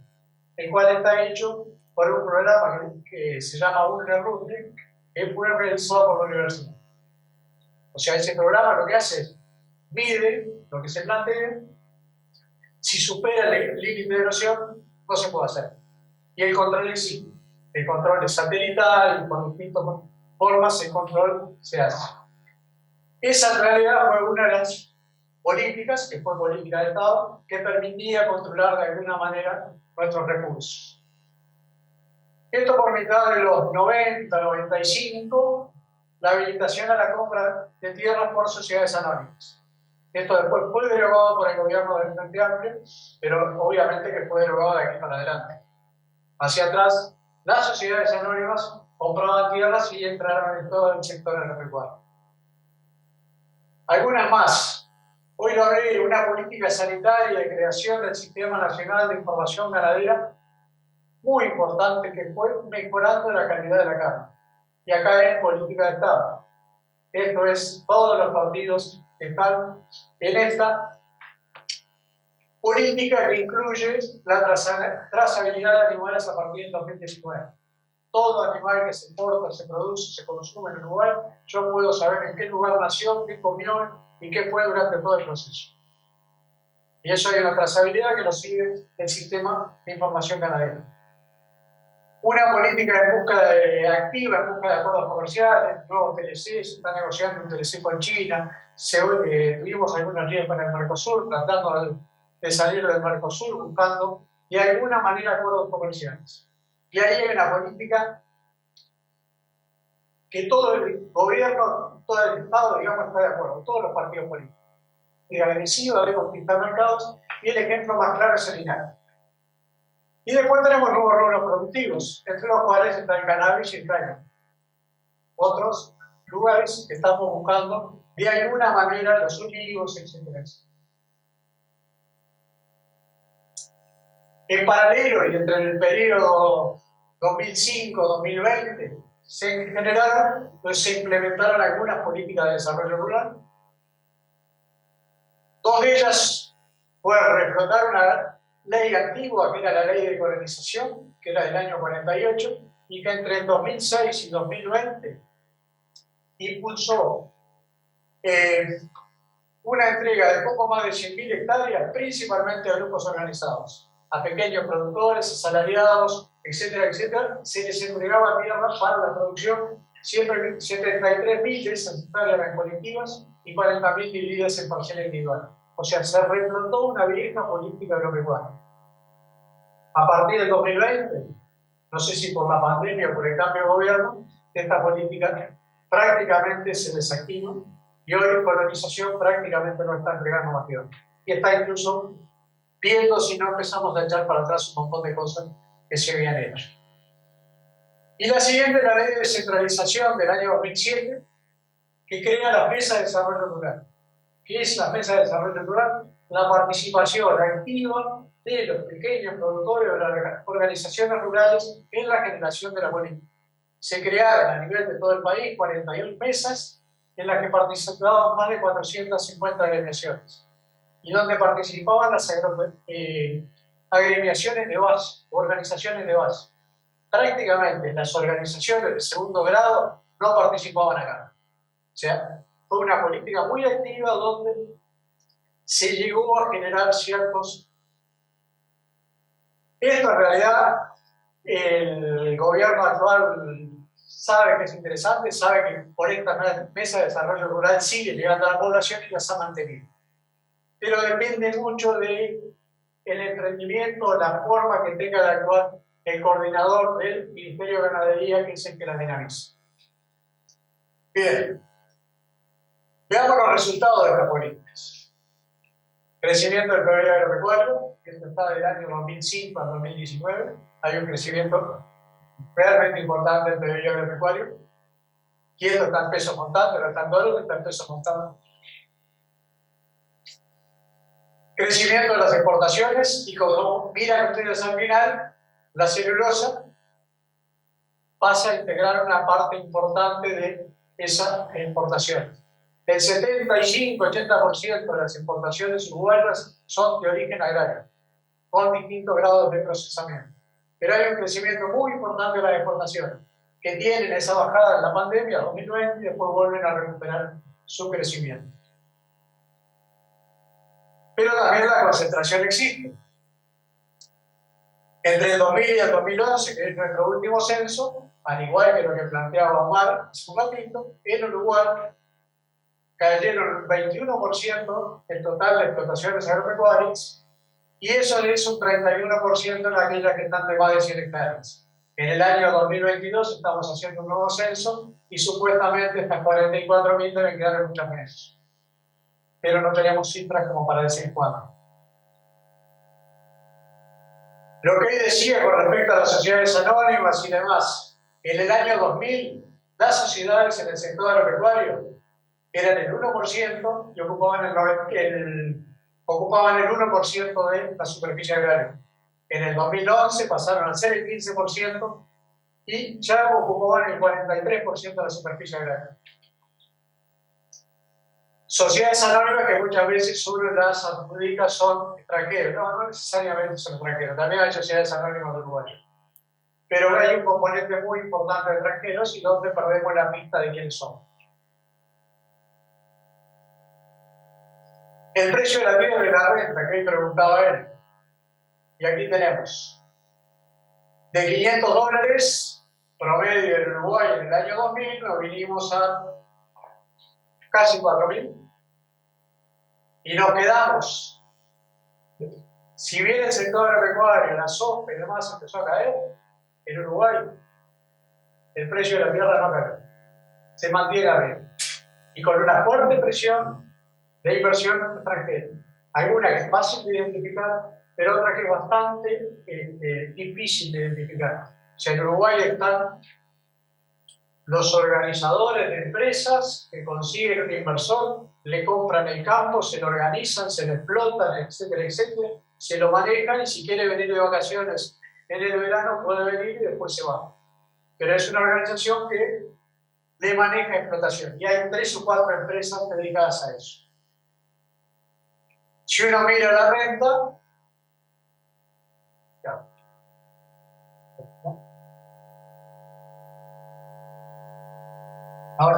el cual está hecho por un programa que se llama UNRUTE, que fue realizado por la universidad. O sea, ese programa lo que hace es mide lo que se plantea, si supera el límite de erosión, no se puede hacer. Y el control es sí. El control es satelital, y por distintas formas el control se hace. Esa en realidad fue una de las políticas, que fue política de Estado, que permitía controlar de alguna manera nuestros recursos. Esto por mitad de los 90, 95, la habilitación a la compra de tierras por sociedades anónimas. Esto después fue derogado por el gobierno del Frente Amplio, pero obviamente que fue derogado de aquí para adelante. Hacia atrás, las sociedades anónimas compraban tierras y entraron en todo el sector agropecuario. Algunas más. Hoy lo hablé de una política sanitaria de creación del Sistema Nacional de Información Ganadera, muy importante, que fue mejorando la calidad de la carne. Y acá es política de Estado. Esto es, todos los partidos están en esta política que incluye la trazabilidad de animales a partir del 2019. todo animal que se importa, se produce, se consume en un lugar, yo puedo saber en qué lugar nació, qué comió y qué fue durante todo el proceso. Y eso hay una trazabilidad que lo sigue el sistema de información ganadera. Una política en busca activa, en busca de acuerdos comerciales, nuevos TLC, se está negociando un TLC con China, tuvimos algunos líos con el Mercosur, tratando de salir del Mercosur, buscando de alguna manera acuerdos comerciales. Y ahí hay una política que todo el gobierno, todo el Estado, digamos, está de acuerdo, todos los partidos políticos. Es agresivo de conquistar mercados, y el ejemplo más claro es el INAC. Y después tenemos nuevos rubros productivos, entre los cuales está el cannabis y el cáñamo. Otros lugares que estamos buscando de alguna manera los olivos, etc. En paralelo y entre el periodo 2005-2020 se generaron, se implementaron algunas políticas de desarrollo rural. Dos de ellas fueron reflotar una ley antigua, que era la ley de colonización, que era del año 48, y que entre el 2006 y 2020 impulsó una entrega de poco más de 100.000 hectáreas, principalmente a grupos organizados, a pequeños productores, asalariados, etcétera, etcétera. Se les entregaba tierras para la producción, siempre 73.000 de esas hectáreas eran colectivas y 40.000 divididas en parcela individual. O sea, se replantó una vieja política agropecuaria. A partir del 2020, no sé si por la pandemia o por el cambio de gobierno, esta política prácticamente se desactiva y hoy colonización prácticamente no está entregando más tierra. Y está incluso viendo si no empezamos a echar para atrás un montón de cosas que se habían hecho. Y la siguiente, la ley de descentralización del año 2007, que crea la Mesa de Desarrollo Rural. ¿Qué es la Mesa de Desarrollo Rural? La participación activa de los pequeños productores o las organizaciones rurales en la generación de la política. Se crearon a nivel de todo el país 41 mesas en las que participaban más de 450 agremiaciones y donde participaban las agremiaciones de base, organizaciones de base. Prácticamente las organizaciones de segundo grado no participaban acá. O sea, fue una política muy activa donde se llegó a generar ciertos... Esto en realidad el gobierno actual sabe que es interesante, sabe que por esta mesa de desarrollo rural sigue llegando a la población y las ha mantenido. Pero depende mucho del emprendimiento, la forma que tenga de actuar el coordinador del Ministerio de Ganadería, que es el que la dinamiza. Bien, veamos los resultados de estas políticas. Crecimiento del PBI agropecuario, que esto está del año 2005 al 2019, hay un crecimiento realmente importante del PBI agropecuario. Y esto está en pesos montando, no está en dólares, está en pesos montando. Crecimiento de las exportaciones, y como miran ustedes al final, la celulosa pasa a integrar una parte importante de esa exportación. El 75-80% de las exportaciones uruguayas son de origen agrario, con distintos grados de procesamiento. Pero hay un crecimiento muy importante de las exportaciones, que tienen esa bajada en la pandemia 2020 y después vuelven a recuperar su crecimiento. Pero también la concentración existe. Entre el 2000 y el 2011, que es nuestro último censo, al igual que lo que planteaba Omar hace un ratito, en Uruguay cayeron el 21% el total de explotaciones agropecuarias, y eso es un 31% en aquellas que están de más de 100 hectáreas. En el año 2022 estamos haciendo un nuevo censo y supuestamente estas 44.000 deben quedar en muchas meses. Pero no teníamos cifras como para decir cuándo. Lo que decía con respecto a las sociedades anónimas y demás, en el año 2000, las sociedades en el sector agropecuario eran el 1% y ocupaban el 1% de la superficie agraria. En el 2011 pasaron a ser el 15% y ya ocupaban el 43% de la superficie agraria. Sociedades anónimas que muchas veces uno las adjudica son extranjeros. No necesariamente son extranjeros. También hay sociedades anónimas de Uruguay. pero hay un componente muy importante de extranjeros y donde perdemos la pista de quiénes son. El precio de la tierra y la renta, que hoy preguntaba él. Y aquí tenemos. De $500 promedio en Uruguay en el año 2000, nos vinimos a casi 4.000. Y nos quedamos. Si bien el sector agropecuario, la soja y demás empezó a caer, en Uruguay el precio de la tierra no cae. Se mantiene bien. Y con una fuerte presión de inversión extranjera. Hay una que es fácil de identificar, pero otra que es bastante difícil de identificar. O sea, en Uruguay están los organizadores de empresas que consiguen un inversor, le compran el campo, se lo organizan, se lo explotan, etcétera, etcétera, se lo manejan y si quiere venir de vacaciones en el verano puede venir y después se va. Pero es una organización que le maneja explotación y hay 3 o 4 empresas dedicadas a eso. Si uno mira la renta, ya. Ahora,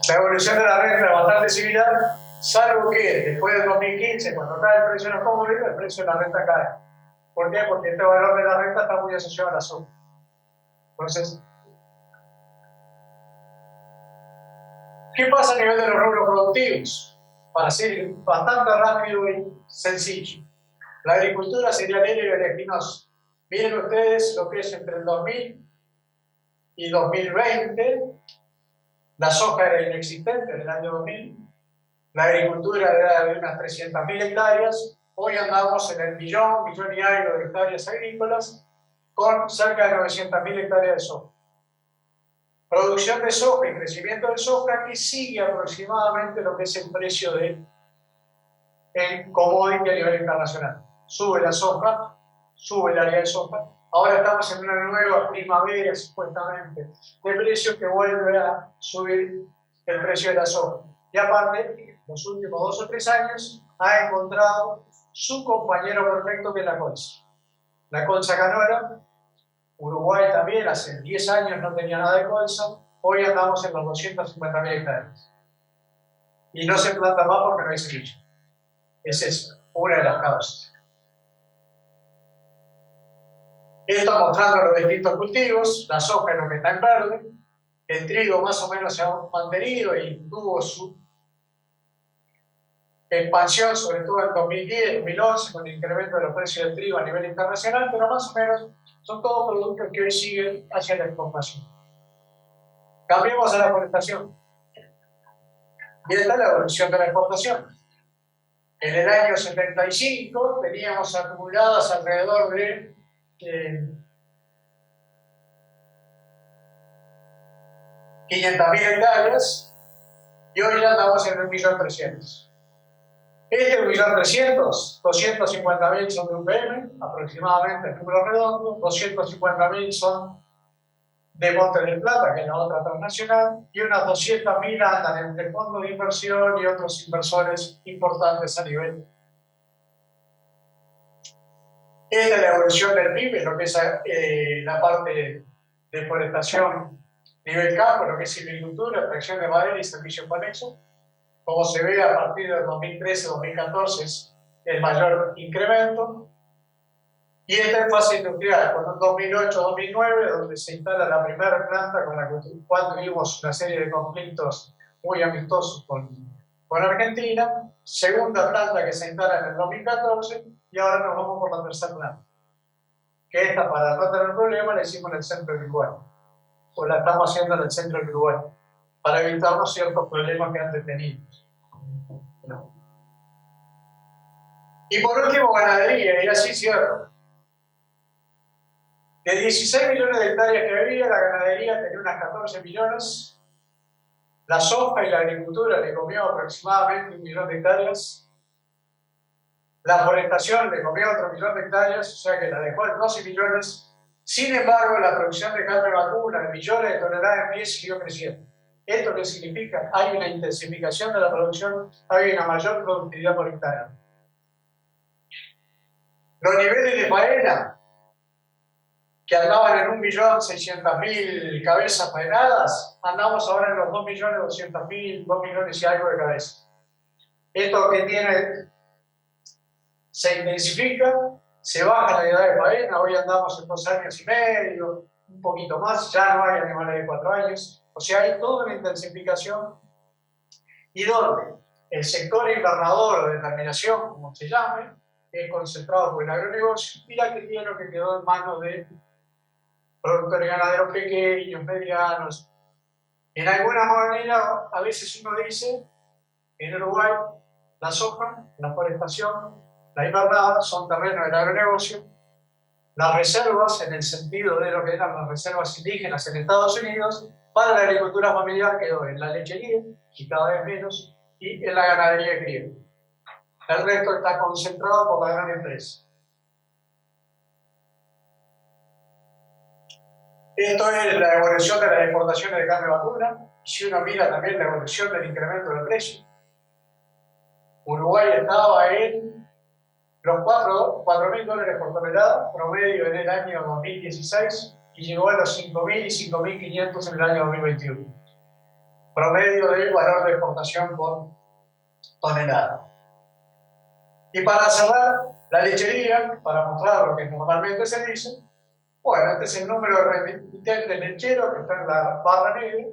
la evolución de la renta es bastante similar, salvo que después del 2015, cuando cae el precio de los combustibles, el precio de la renta cae. ¿Por qué? Porque este valor de la renta está muy asociado a la soja. Entonces, ¿qué pasa a nivel de los rubros productivos? Para ser bastante rápido y sencillo. La agricultura cerealera y oleaginosa. Miren ustedes lo que es entre el 2000 y 2020. La soja era inexistente en el año 2000. La agricultura era de unas 300.000 hectáreas. Hoy andamos en el millón y algo de hectáreas agrícolas con cerca de 900.000 hectáreas de soja. Producción de soja y crecimiento de soja que sigue aproximadamente lo que es el precio del commodity a nivel internacional. Sube la soja, sube el área de soja. Ahora estamos en una nueva primavera, supuestamente, de precio que vuelve a subir el precio de la soja. Y aparte, los últimos 2 o 3 años, ha encontrado su compañero perfecto que es la colza. La colza canora. Uruguay también hace 10 años no tenía nada de colza, hoy andamos en los 250.000 hectáreas. Y no se planta más porque no hay semilla. Esa es una de las causas. Esto mostrando los distintos cultivos, la soja es lo que está en verde, el trigo más o menos se ha mantenido y tuvo su expansión, sobre todo en 2010, 2011, con el incremento de los precios del trigo a nivel internacional, pero más o menos son todos productos que hoy siguen hacia la exportación. Cambiemos a la exportación. Y esta es la evolución de la exportación. En el año 75 teníamos acumuladas alrededor de 500.000 hectáreas y hoy ya andamos en 1.300.000. Este 1.300.000, 250.000 son de UPM, aproximadamente en números redondos, 250.000 son de Montes del Plata, que es la otra transnacional, y unas 200.000 andan entre fondos de inversión y otros inversores importantes a nivel. Esta es la evolución del PIB, lo que es la parte de deforestación nivel campo, lo que es silvicultura, extracción de madera y servicios conexos. Como se ve a partir del 2013-2014 es el mayor incremento. Y esta es fase industrial, con un 2008-2009, donde se instala la primera planta con la cual tuvimos una serie de conflictos muy amistosos con Argentina, segunda planta que se instala en el 2014, y ahora nos vamos por la tercera planta. Que esta, para no tener problema, la hicimos en el centro de Uruguay, o la estamos haciendo en el centro de Uruguay, para evitarnos ciertos problemas que antes teníamos. ¿No? Y por último, ganadería, y así cierro. De 16 millones de hectáreas que había, la ganadería tenía unas 14 millones. La soja y la agricultura le comió aproximadamente 1 millón de hectáreas. La forestación le comió otro 1 millón de hectáreas, o sea que la dejó en 12 millones. Sin embargo, la producción de carne vacuna de millones de toneladas de miel siguió creciendo. ¿Esto qué significa? Hay una intensificación de la producción, hay una mayor productividad por hectárea. Los niveles de faena, que andaban en 1.600.000 cabezas faenadas, andamos ahora en los 2.200.000, 2 millones y algo de cabezas. Esto que tiene se intensifica, se baja la edad de faena, hoy andamos en 2 años y medio, un poquito más, ya no hay animales de 4 años, o sea, hay toda una intensificación y donde el sector invernador o de terminación, como se llame, es concentrado por el agronegocio y la que tiene lo que quedó en manos de productores ganaderos pequeños, medianos. En alguna manera, a veces uno dice, en Uruguay, la soja, la forestación, la invernada son terrenos del agronegocio. Las reservas, en el sentido de lo que eran las reservas indígenas en Estados Unidos, para la agricultura familiar quedó en la lechería, y cada vez menos, y en la ganadería de cría. El resto está concentrado por la gran empresa. Esto es la evolución de las exportaciones de carne vacuna. Si uno mira también la evolución del incremento del precio, Uruguay estaba en los $4.000 por tonelada promedio en el año 2016 y llegó a los 5.000 y 5.500 en el año 2021. Promedio del valor de exportación por tonelada. Y para cerrar, la lechería, para mostrar lo que normalmente se dice, bueno, este es el número de remitentes lecheros que está en la barra negra,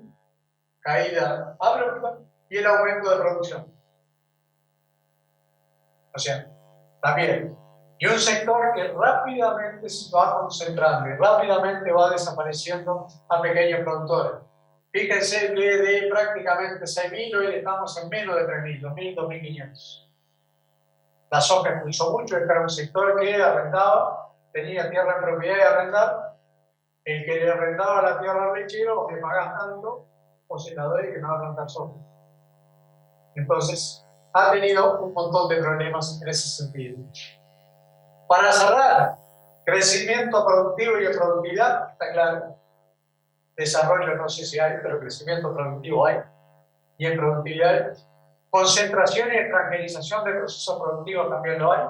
caída abrupta, y el aumento de producción. O sea, también, y un sector que rápidamente se va concentrando y rápidamente va desapareciendo a pequeños productores. Fíjense que de prácticamente 6.000, hoy estamos en menos de 3.000, 2.000, 2.500. La soja expulsó mucho, este era un sector que arrendaba, tenía tierra en propiedad de arrendar. El que le arrendaba la tierra al lechero, o le pagás tanto, o se la doy que no va a plantar soja. Entonces, ha tenido un montón de problemas en ese sentido. Para cerrar, crecimiento productivo y de productividad, está claro. Desarrollo no sé si hay, pero crecimiento productivo hay. Y en productividad, concentración y extranjerización de procesos productivos también lo hay.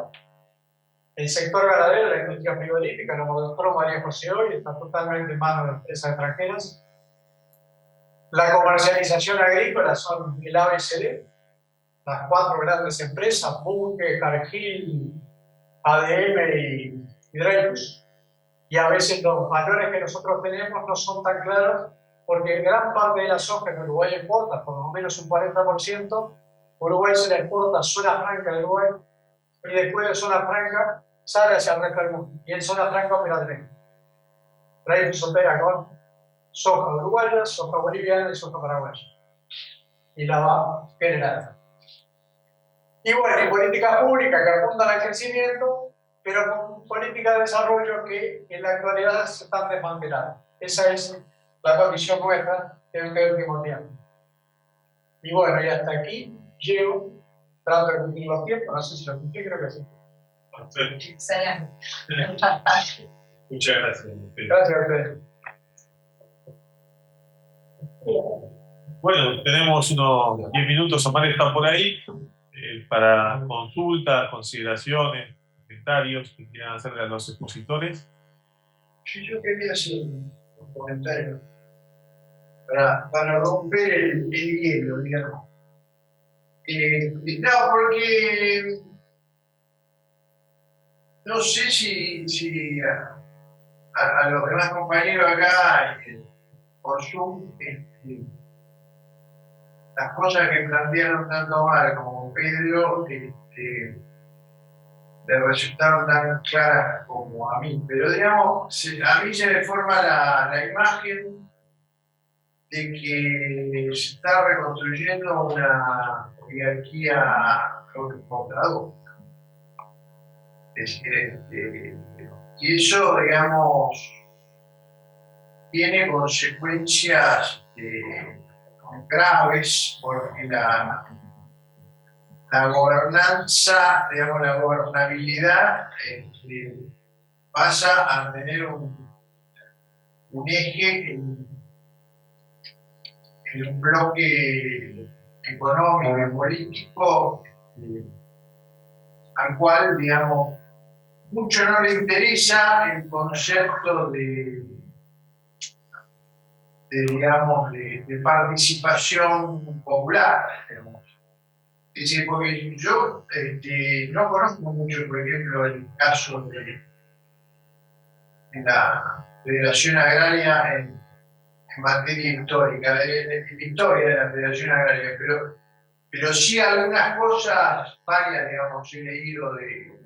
El sector ganadero, la industria frigorífica, lo mostró María José hoy, está totalmente en manos de empresas extranjeras. La comercialización agrícola son el ABCD, las 4 grandes empresas, Bunge, Cargill, ADM y Dreyfus. Y a veces los valores que nosotros tenemos no son tan claros porque gran parte de la soja que Uruguay exporta, por lo menos un 40%, Uruguay se la exporta a zona franca de Uruguay y después de zona franca sale hacia el resto del mundo. Y en zona franca opera Dreyfus. Dreyfus opera con soja uruguaya, soja boliviana y soja paraguaya. Y la va generando. Y bueno, hay políticas públicas que apuntan al crecimiento, pero con políticas de desarrollo que en la actualidad se están desmantelando. Esa es la condición nuestra en este último tiempo. Y bueno, y hasta aquí llego, trato de cumplir los tiempos, no sé si lo cumplí, creo que sí. Excelente. Muchas gracias. Gracias a ustedes. Bueno, tenemos unos 10 minutos, Omar está por ahí, para consultas, consideraciones, comentarios que quieran hacerle a los expositores. Sí, yo quería hacer un comentario para romper el hielo, digamos. No, porque no sé si a los demás compañeros acá por Zoom las cosas que plantearon tanto Omar como Pedro le resultaron tan claras como a mí. Pero digamos, a mí se me forma la imagen de que se está reconstruyendo una oligarquía exportadora. Y eso, digamos, tiene consecuencias graves porque la gobernanza, digamos, la gobernabilidad pasa a tener un eje en un bloque económico y político al cual, digamos, mucho no le interesa el concepto digamos, de participación popular, digamos. Es decir, porque yo no conozco mucho, por ejemplo, el caso de la Federación Agraria en materia histórica, en historia de la Federación Agraria, pero sí algunas cosas, varias, digamos, he leído de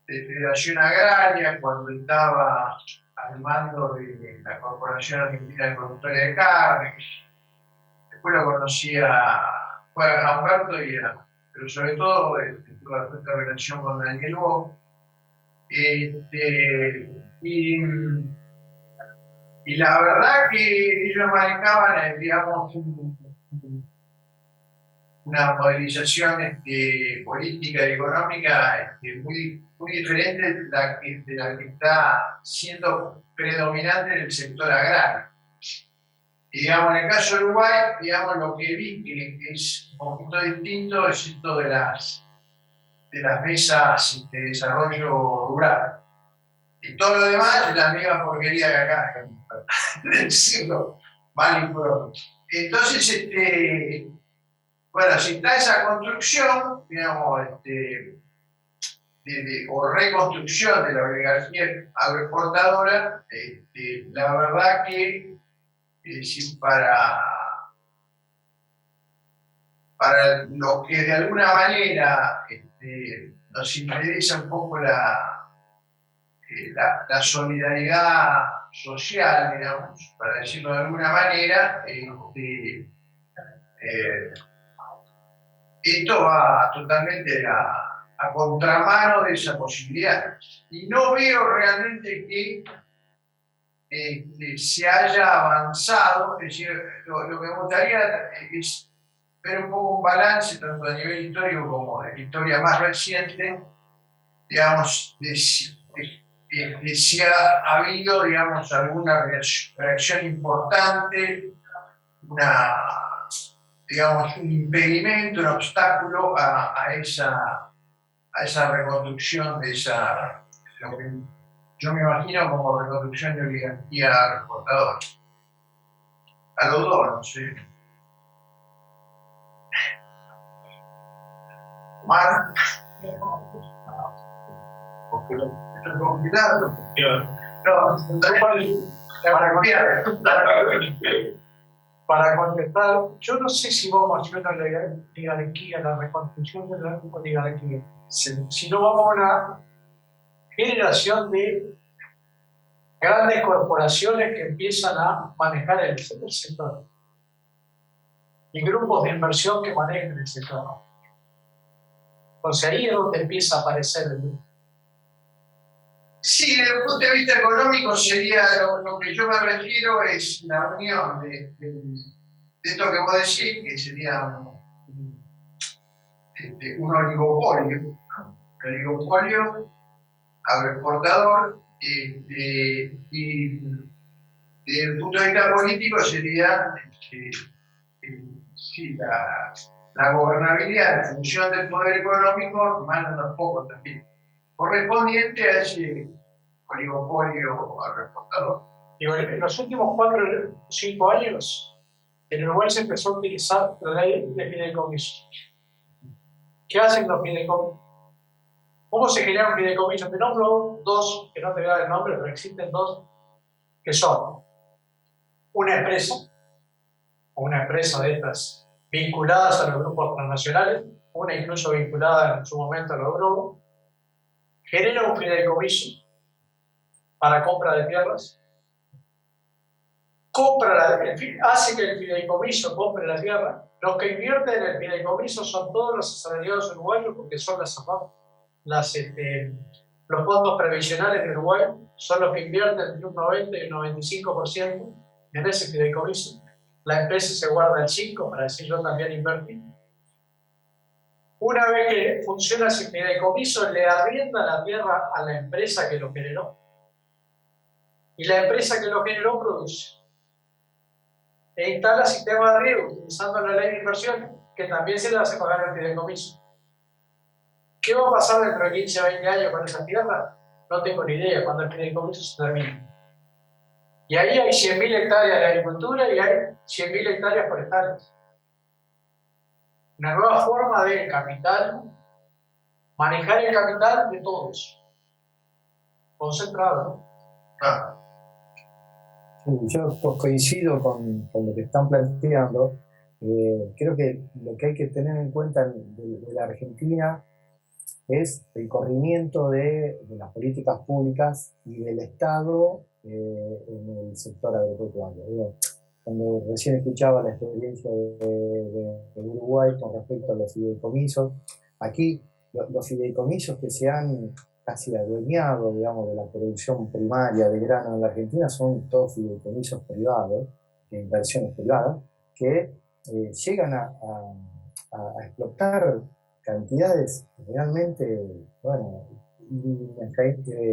Federación Agraria cuando estaba al mando de la Corporación Argentina de Productores de Carne. Después lo conocí a Humberto pero sobre todo tuve bastante relación con Daniel Bo. Y la verdad que ellos manejaban, digamos, una modelización política y económica muy diferente de la que está siendo predominante en el sector agrario. Y digamos, en el caso de Uruguay, digamos, lo que vi que es un poquito distinto es esto de las mesas de desarrollo rural. Y todo lo demás es la misma porquería que acá, decirlo mal y pronto. Entonces, bueno, si está esa construcción, digamos, o reconstrucción de la oligarquía agroexportadora, la verdad que si para lo que de alguna manera nos interesa un poco la solidaridad social, digamos, para decirlo de alguna manera, esto va totalmente a contramano de esa posibilidad. Y no veo realmente que se haya avanzado, es decir, lo que me gustaría es ver un poco un balance, tanto a nivel histórico como de la historia más reciente, digamos, de si ha habido, digamos, alguna reacción importante, digamos, un impedimento, un obstáculo a esa reconstrucción de lo que yo me imagino como reconstrucción de oligarquía agroexportadora. A los dos, no sé. Mar. Para contestar, yo no sé si vamos a hacer una oligarquía, la reconstrucción de la oligarquía, sino vamos a una generación de grandes corporaciones que empiezan a manejar el sector y grupos de inversión que manejan el sector. Entonces ahí es donde empieza a aparecer el grupo. Sí, desde el punto de vista económico sería lo que yo me refiero es la unión de esto que vos decís, que sería un oligopolio agroexportador, y desde el punto de vista político sería sí, la gobernabilidad en función del poder económico, manda un poco también correspondiente a ese oligopolio agroexportador. Digo, en los últimos 4 o 5 años, en Uruguay se empezó a utilizar la ley de fideicomiso. ¿Qué hacen los fideicomisos? ¿Cómo se genera un fideicomiso? Te nombro 2, que no te voy a dar el nombre, pero existen 2, que son una empresa de estas vinculadas a los grupos transnacionales, una incluso vinculada en su momento a los grupos, genera un fideicomiso para compra de tierras, hace que el fideicomiso compre la tierra. Los que invierten en el fideicomiso son todos los asalariados uruguayos, porque son los fondos previsionales de Uruguay, son los que invierten entre un 90 y un 95% en ese fideicomiso. La empresa se guarda el 5%, para decir yo también invertí. Una vez que funciona ese fideicomiso, le arrienda la tierra a la empresa que lo generó. Y la empresa que lo generó produce. E instala sistema de riego utilizando la ley de inversiones, que también se le hace pagar el fideicomiso. ¿Qué va a pasar dentro de 15 o 20 años con esa tierra? No tengo ni idea, cuando el fideicomiso se termine. Y ahí hay 100.000 hectáreas de agricultura y hay 100.000 hectáreas forestales. Una nueva forma de capital, manejar el capital de todos, concentrado, ¿no? Ah, Sí, yo coincido con lo que están planteando. Creo que lo que hay que tener en cuenta de la Argentina es el corrimiento de las políticas públicas y del Estado en el sector agropecuario. Digo, cuando recién escuchaba la experiencia de Uruguay con respecto a los fideicomisos, aquí los fideicomisos que se han casi adueñado, digamos, de la producción primaria de grano en la Argentina son todos fideicomisos privados, de inversiones privadas, que llegan a explotar cantidades realmente, bueno,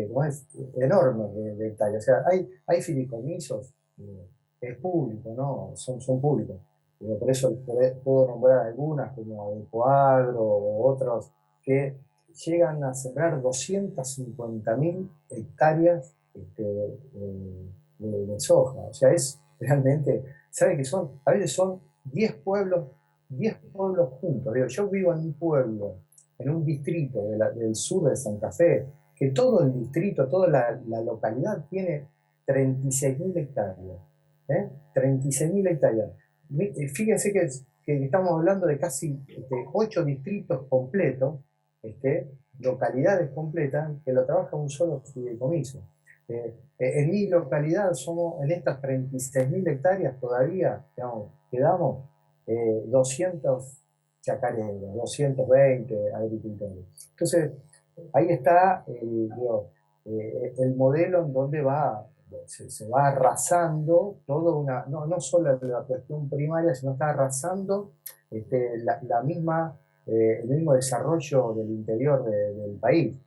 ¿cómo es? Enormes de hectáreas. O sea, hay fideicomisos, es público, ¿no? Son públicos. Pero por eso puedo nombrar algunas como Ecoagro o otros que llegan a sembrar 250.000 hectáreas de soja. O sea, es realmente, ¿sabe qué son? A veces son 10 pueblos 10 pueblos juntos. Digo, yo vivo en un pueblo, en un distrito del sur de Santa Fe, que todo el distrito, toda la localidad tiene 36.000 hectáreas. 36.000 hectáreas. Fíjense que estamos hablando de casi 8 distritos completos, localidades completas, que lo trabaja un solo fideicomiso. En mi localidad somos, en estas 36.000 hectáreas todavía, digamos, quedamos 200 chacareros, 220 agricultores. Entonces, ahí está el modelo en donde se va arrasando toda una, no solo la cuestión primaria, sino está arrasando la misma, el mismo desarrollo del interior del país.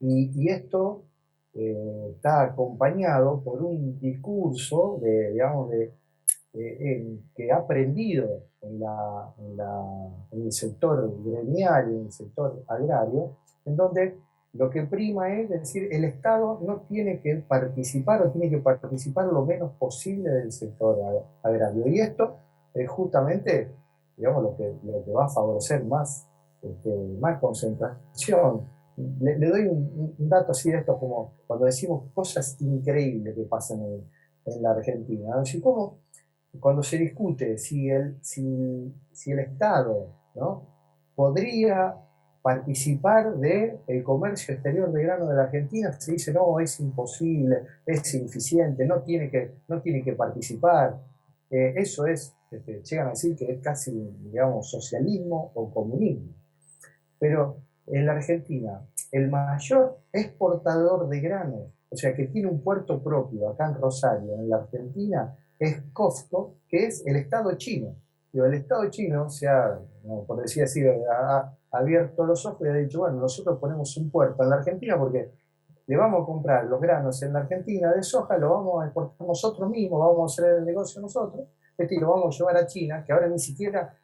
Y esto está acompañado por un discurso digamos, que ha aprendido en el sector gremial, en el sector agrario, en donde lo que prima es decir, el Estado no tiene que participar o tiene que participar lo menos posible del sector agrario. Y esto es justamente, digamos, lo que va a favorecer más concentración. Le doy un dato así de esto, como cuando decimos cosas increíbles que pasan en la Argentina. Es decir, ¿cómo? Cuando se discute si el Estado, ¿no?, podría participar del comercio exterior de grano de la Argentina, se dice, no, es imposible, es ineficiente, no tiene que participar. Eso es, llegan a decir que es casi, digamos, socialismo o comunismo. Pero en la Argentina, el mayor exportador de granos, o sea, que tiene un puerto propio acá en Rosario, en la Argentina, es COFCO, que es el Estado chino. Pero el Estado chino se ha, por decir así, ha abierto los ojos y ha dicho, bueno, nosotros ponemos un puerto en la Argentina porque le vamos a comprar los granos en la Argentina de soja, lo vamos a exportar nosotros mismos, vamos a hacer el negocio nosotros, y lo vamos a llevar a China, que ahora ni siquiera,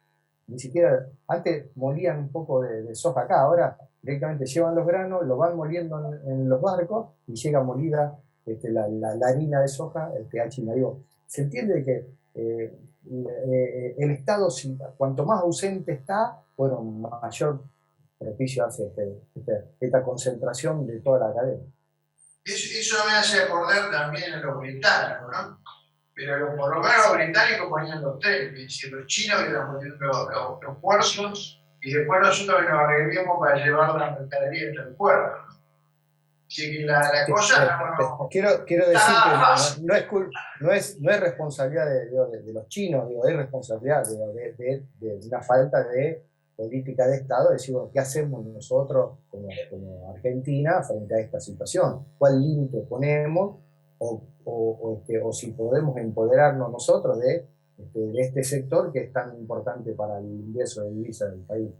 antes molían un poco de soja acá, ahora directamente llevan los granos, lo van moliendo en los barcos y llega molida la harina de soja a China. Digo, se entiende que el Estado, cuanto más ausente está, bueno, mayor propicio hace esta concentración de toda la cadena. Eso me hace acordar también a los británicos, ¿no? Pero por lo menos los británicos ponían los trenes, y los chinos eran los puertos, y después nosotros nos arreglamos para llevar la mercadería hasta el puerto, ¿no? Así que la cosa no. Quiero decir que no es responsabilidad de los chinos, es responsabilidad de una falta de política de Estado, es decir, ¿qué hacemos nosotros como Argentina frente a esta situación? ¿Cuál límite ponemos? O si podemos empoderarnos nosotros de este sector que es tan importante para el ingreso de divisas del país.